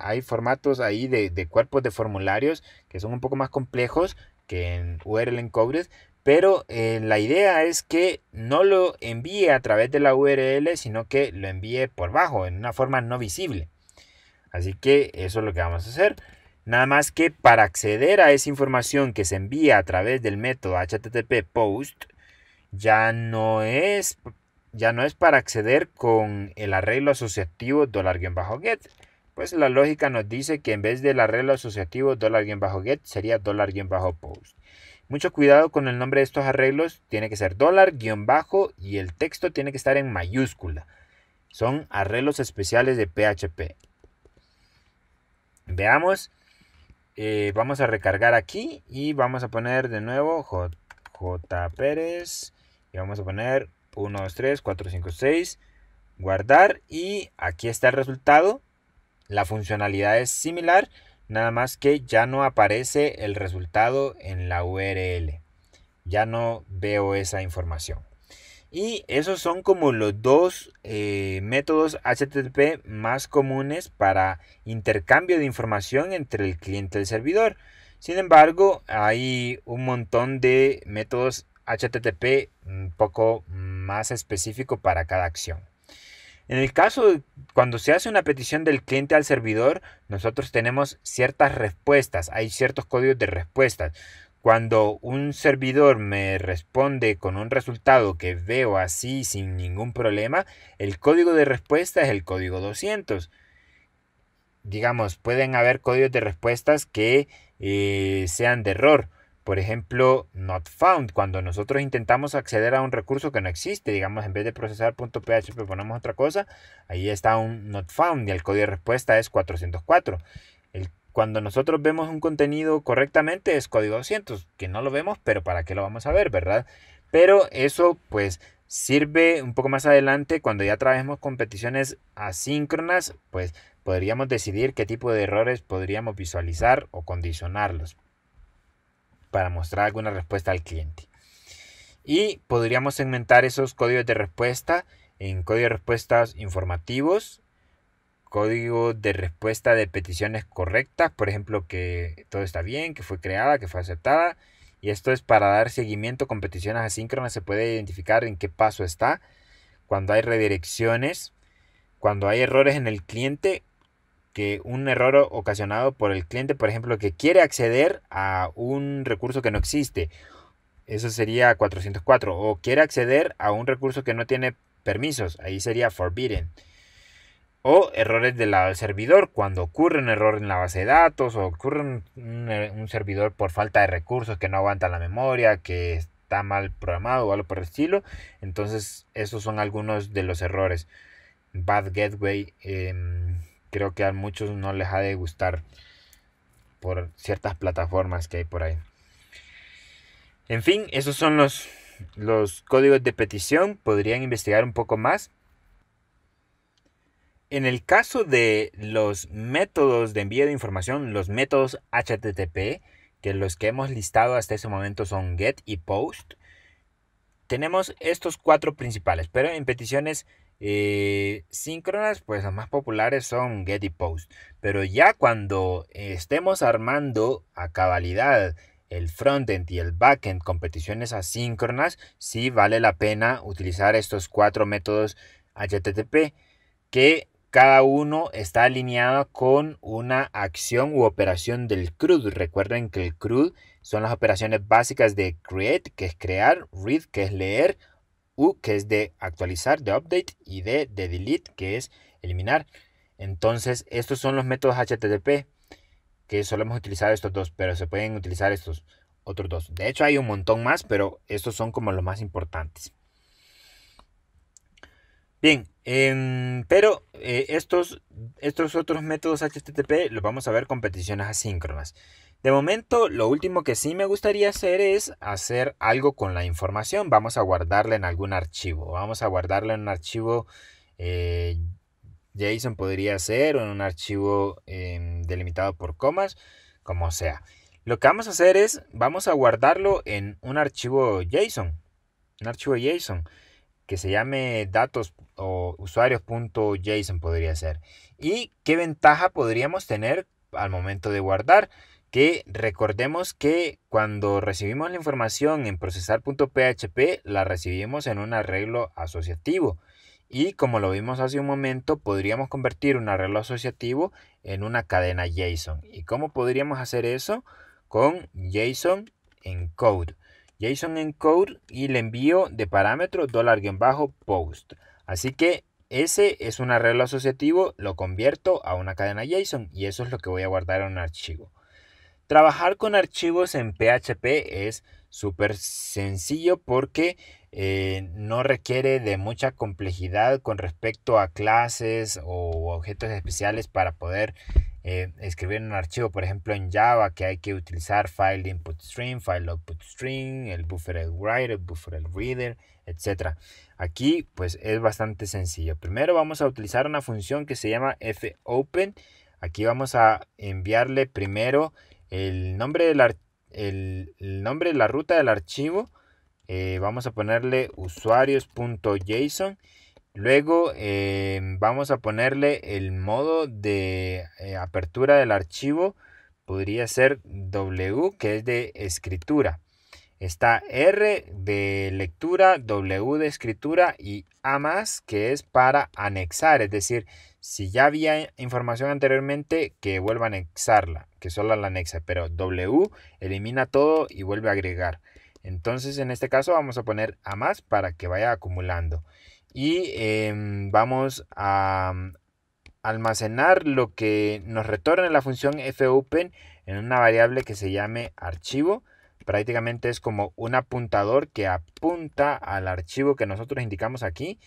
Hay formatos ahí de cuerpos de formularios que son un poco más complejos que en URL encoded, pero la idea es que no lo envíe a través de la URL, sino que lo envíe por bajo, en una forma no visible. Así que eso es lo que vamos a hacer. Nada más que para acceder a esa información que se envía a través del método HTTP POST, ya no es para acceder con el arreglo asociativo $-get. Pues la lógica nos dice que en vez del arreglo asociativo $-get sería $-post. Mucho cuidado con el nombre de estos arreglos, tiene que ser $- y el texto tiene que estar en mayúscula. Son arreglos especiales de PHP. Veamos. Vamos a recargar aquí y vamos a poner de nuevo J. Pérez y vamos a poner 1, 2, 3, 4, 5, 6, guardar y aquí está el resultado. La funcionalidad es similar, nada más que ya no aparece el resultado en la URL. Ya no veo esa información. Y esos son como los dos métodos HTTP más comunes para intercambio de información entre el cliente y el servidor. Sin embargo, hay un montón de métodos HTTP un poco más específico para cada acción. En el caso de cuando se hace una petición del cliente al servidor, nosotros tenemos ciertas respuestas, hay ciertos códigos de respuestas. Cuando un servidor me responde con un resultado que veo así sin ningún problema, el código de respuesta es el código 200. Digamos, pueden haber códigos de respuestas que sean de error. Por ejemplo, not found, cuando nosotros intentamos acceder a un recurso que no existe, digamos, en vez de procesar .php ponemos otra cosa, ahí está un not found y el código de respuesta es 404. Cuando nosotros vemos un contenido correctamente es código 200, que no lo vemos, pero ¿para qué lo vamos a ver, verdad? Pero eso pues sirve un poco más adelante cuando ya trabajemos con peticiones asíncronas, pues podríamos decidir qué tipo de errores podríamos visualizar o condicionarlos para mostrar alguna respuesta al cliente. Y podríamos segmentar esos códigos de respuesta en códigos de respuestas informativos, código de respuesta de peticiones correctas, por ejemplo, que todo está bien, que fue creada, que fue aceptada. Y esto es para dar seguimiento con peticiones asíncronas, se puede identificar en qué paso está. Cuando hay redirecciones, cuando hay errores en el cliente, que un error ocasionado por el cliente, por ejemplo, que quiere acceder a un recurso que no existe, eso sería 404, o quiere acceder a un recurso que no tiene permisos, ahí sería forbidden. O errores del lado del servidor, cuando ocurre un error en la base de datos o ocurre un servidor por falta de recursos que no aguanta la memoria, que está mal programado o algo por el estilo. Entonces esos son algunos de los errores. Bad Gateway, creo que a muchos no les ha de gustar por ciertas plataformas que hay por ahí. En fin, esos son los códigos de petición. Podrían investigar un poco más. En el caso de los métodos de envío de información, los métodos HTTP, que los que hemos listado hasta ese momento son GET y POST, tenemos estos cuatro principales, pero en peticiones síncronas, pues las más populares son get y post. Pero ya cuando estemos armando a cabalidad el frontend y el backend con peticiones asíncronas, sí vale la pena utilizar estos 4 métodos HTTP que cada uno está alineado con una acción u operación del CRUD. Recuerden que el CRUD son las operaciones básicas de create, que es crear, read, que es leer, U, que es de actualizar, de update, y D, de delete, que es eliminar. Entonces, estos son los métodos HTTP, que solemos utilizar estos dos, pero se pueden utilizar estos otros dos. De hecho, hay un montón más, pero estos son como los más importantes. Bien, pero estos otros métodos HTTP los vamos a ver con peticiones asíncronas. De momento, lo último que sí me gustaría hacer es hacer algo con la información. Vamos a guardarla en algún archivo. Vamos a guardarla en un archivo JSON podría ser, o en un archivo delimitado por comas, como sea. Lo que vamos a hacer es, vamos a guardarlo en un archivo JSON. Un archivo JSON que se llame datos o usuarios.json podría ser. ¿Y qué ventaja podríamos tener al momento de guardar? Que recordemos que cuando recibimos la información en procesar.php la recibimos en un arreglo asociativo. Y como lo vimos hace un momento, podríamos convertir un arreglo asociativo en una cadena JSON. ¿Y cómo podríamos hacer eso? Con JSON encode. JSON encode y el envío de parámetro $post. Así que ese es un arreglo asociativo, lo convierto a una cadena JSON y eso es lo que voy a guardar en un archivo. Trabajar con archivos en PHP es súper sencillo porque no requiere de mucha complejidad con respecto a clases o objetos especiales para poder escribir un archivo. Por ejemplo, en Java, que hay que utilizar file input string, file output string, el buffer writer, el buffer reader, etc. Aquí pues es bastante sencillo. Primero vamos a utilizar una función que se llama fopen. Aquí vamos a enviarle primero el nombre de la ruta del archivo. Vamos a ponerle usuarios.json. Luego vamos a ponerle el modo de apertura del archivo. Podría ser W, que es de escritura. Está R de lectura, W de escritura y A más, que es para anexar. Es decir, si ya había información anteriormente, que vuelva a anexarla, que solo la anexa. Pero W elimina todo y vuelve a agregar. Entonces, en este caso vamos a poner A más para que vaya acumulando. Y vamos a almacenar lo que nos retorna la función fopen en una variable que se llame archivo. Prácticamente es como un apuntador que apunta al archivo que nosotros indicamos aquí,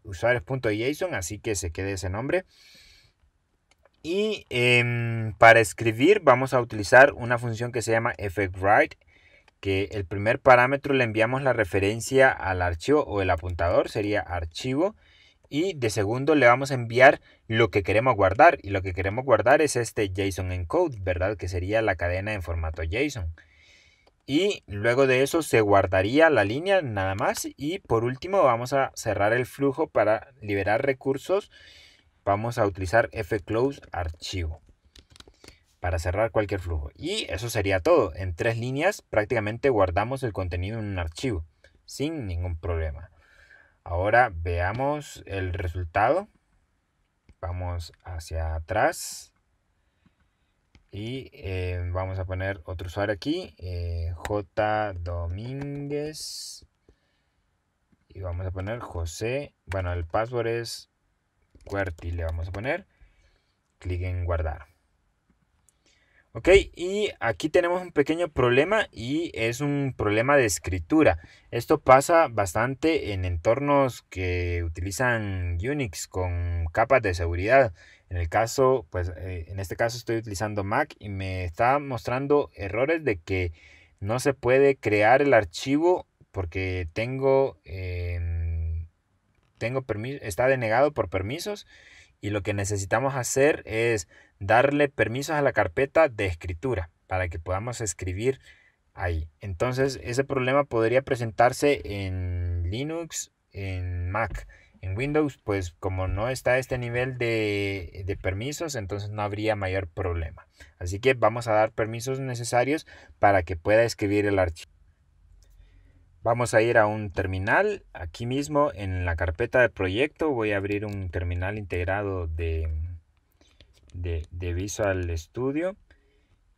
usuarios.json, así que se quede ese nombre. Y para escribir vamos a utilizar una función que se llama effectWrite, que el primer parámetro le enviamos la referencia al archivo o el apuntador, sería archivo. Y de segundo le vamos a enviar lo que queremos guardar. Y lo que queremos guardar es este JSON encode, ¿verdad? Que sería la cadena en formato JSON. Y luego de eso se guardaría la línea nada más. Y por último vamos a cerrar el flujo para liberar recursos. Vamos a utilizar fclose archivo para cerrar cualquier flujo. Y eso sería todo. En 3 líneas prácticamente guardamos el contenido en un archivo sin ningún problema. Ahora veamos el resultado. Vamos hacia atrás. Y vamos a poner otro usuario aquí. J. Domínguez. Y vamos a poner José. Bueno, el password es QWERTY. Le vamos a poner. Clic en guardar. Ok, y aquí tenemos un pequeño problema y es un problema de escritura. Esto pasa bastante en entornos que utilizan Unix con capas de seguridad. En el caso, pues en este caso estoy utilizando Mac y me está mostrando errores de que no se puede crear el archivo porque está denegado por permisos. Y lo que necesitamos hacer es darle permisos a la carpeta de escritura para que podamos escribir ahí. Entonces ese problema podría presentarse en Linux, en Mac. En Windows, pues como no está este nivel de permisos, entonces no habría mayor problema. Así que vamos a dar permisos necesarios para que pueda escribir el archivo. Vamos a ir a un terminal. Aquí mismo en la carpeta de proyecto voy a abrir un terminal integrado de Visual Studio.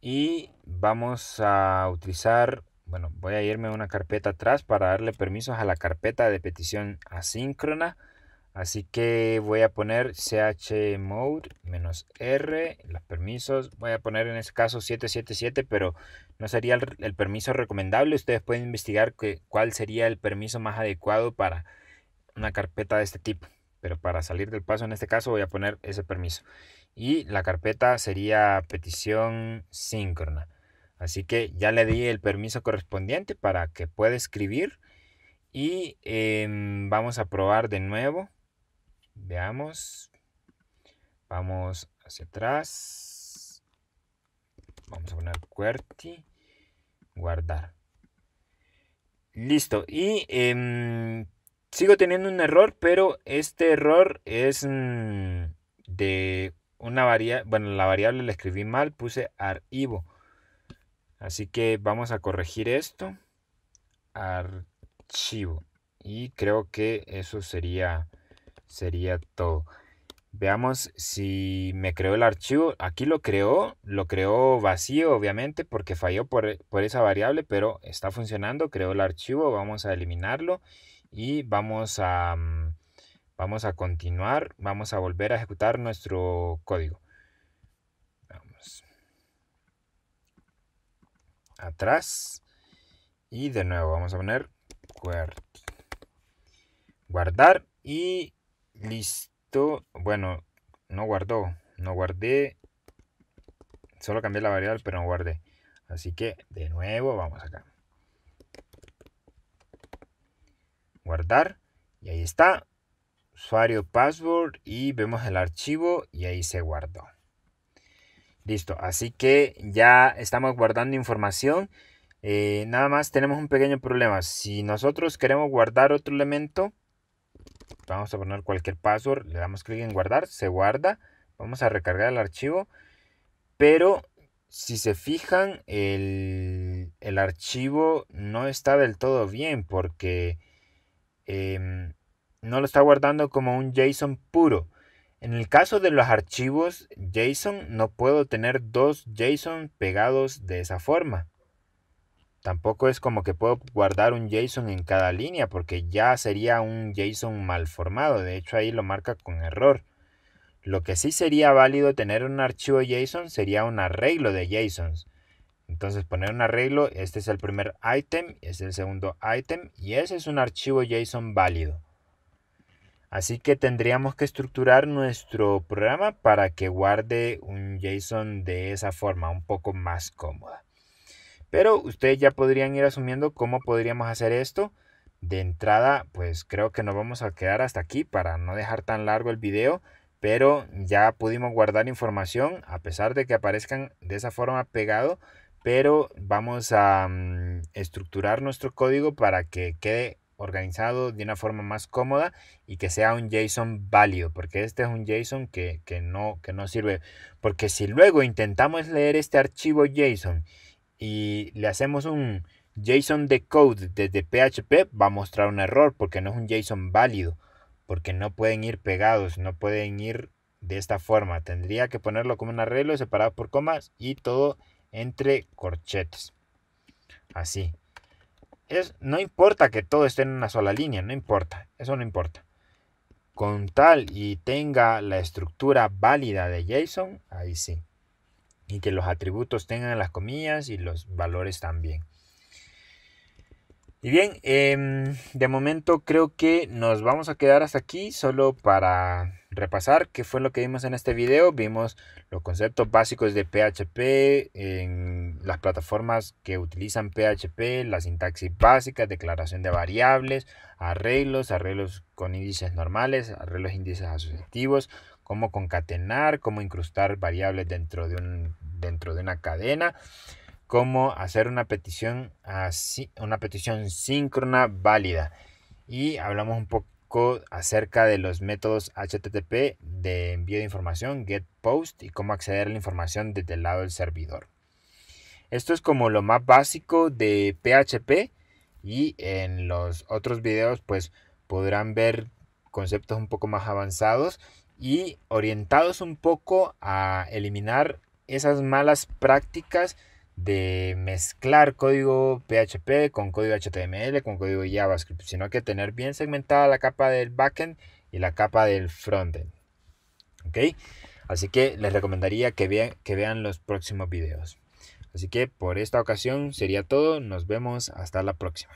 Y vamos a utilizar, bueno, voy a irme a una carpeta atrás para darle permisos a la carpeta de petición asíncrona. Así que voy a poner chmode -r, los permisos. Voy a poner en este caso 777, pero no sería el permiso recomendable. Ustedes pueden investigar cuál sería el permiso más adecuado para una carpeta de este tipo. Pero para salir del paso en este caso voy a poner ese permiso. Y la carpeta sería petición síncrona. Así que ya le di el permiso correspondiente para que pueda escribir. Y vamos a probar de nuevo. Veamos. Vamos hacia atrás. Vamos a poner QWERTY. Guardar. Listo. Y sigo teniendo un error, pero este error es de una variable. Bueno, la variable la escribí mal, puse archivo. Así que vamos a corregir esto. Archivo. Y creo que eso sería todo. Veamos si me creó el archivo. Aquí lo creó vacío, obviamente, porque falló por esa variable, pero está funcionando. Creó el archivo. Vamos a eliminarlo y vamos a continuar. Vamos a volver a ejecutar nuestro código. Vamos atrás y de nuevo vamos a poner guardar y listo. Bueno, no guardé, solo cambié la variable pero no guardé, así que de nuevo vamos acá, guardar, y ahí está, usuario, password, y vemos el archivo y ahí se guardó. Listo, así que ya estamos guardando información. Nada más tenemos un pequeño problema. Si nosotros queremos guardar otro elemento, vamos a poner cualquier password, le damos clic en guardar, se guarda, vamos a recargar el archivo, pero si se fijan el archivo no está del todo bien porque no lo está guardando como un JSON puro. En el caso de los archivos JSON no puedo tener dos JSON pegados de esa forma. Tampoco es como que puedo guardar un JSON en cada línea porque ya sería un JSON mal formado. De hecho ahí lo marca con error. Lo que sí sería válido tener un archivo JSON sería un arreglo de JSONs. Entonces poner un arreglo, este es el primer item, este es el segundo item y ese es un archivo JSON válido. Así que tendríamos que estructurar nuestro programa para que guarde un JSON de esa forma, un poco más cómoda. Pero ustedes ya podrían ir asumiendo cómo podríamos hacer esto. De entrada, pues creo que nos vamos a quedar hasta aquí para no dejar tan largo el video. Pero ya pudimos guardar información a pesar de que aparezcan de esa forma pegado. Pero vamos a estructurar nuestro código para que quede organizado de una forma más cómoda y que sea un JSON válido, porque este es un JSON que no sirve. Porque si luego intentamos leer este archivo JSON y le hacemos un JSON decode desde PHP, va a mostrar un error porque no es un JSON válido, porque no pueden ir pegados, no pueden ir de esta forma. Tendría que ponerlo como un arreglo separado por comas y todo entre corchetes. Así. No importa que todo esté en una sola línea, no importa, eso no importa. Con tal y tenga la estructura válida de JSON, ahí sí. Y que los atributos tengan las comillas y los valores también. Y bien, de momento creo que nos vamos a quedar hasta aquí, solo para repasar qué fue lo que vimos en este video. Vimos los conceptos básicos de PHP, en las plataformas que utilizan PHP, la sintaxis básica, declaración de variables, arreglos con índices normales, arreglos índices asociativos, cómo concatenar, cómo incrustar variables dentro de una cadena, cómo hacer una petición síncrona válida. Y hablamos poco acerca de los métodos HTTP de envío de información, GET, POST, y cómo acceder a la información desde el lado del servidor. Esto es como lo más básico de PHP, y en los otros videos pues podrán ver conceptos un poco más avanzados y orientados un poco a eliminar esas malas prácticas de mezclar código PHP con código HTML, con código JavaScript, sino que tener bien segmentada la capa del backend y la capa del frontend. ¿Ok? Así que les recomendaría que vean los próximos videos. Así que por esta ocasión sería todo. Nos vemos hasta la próxima.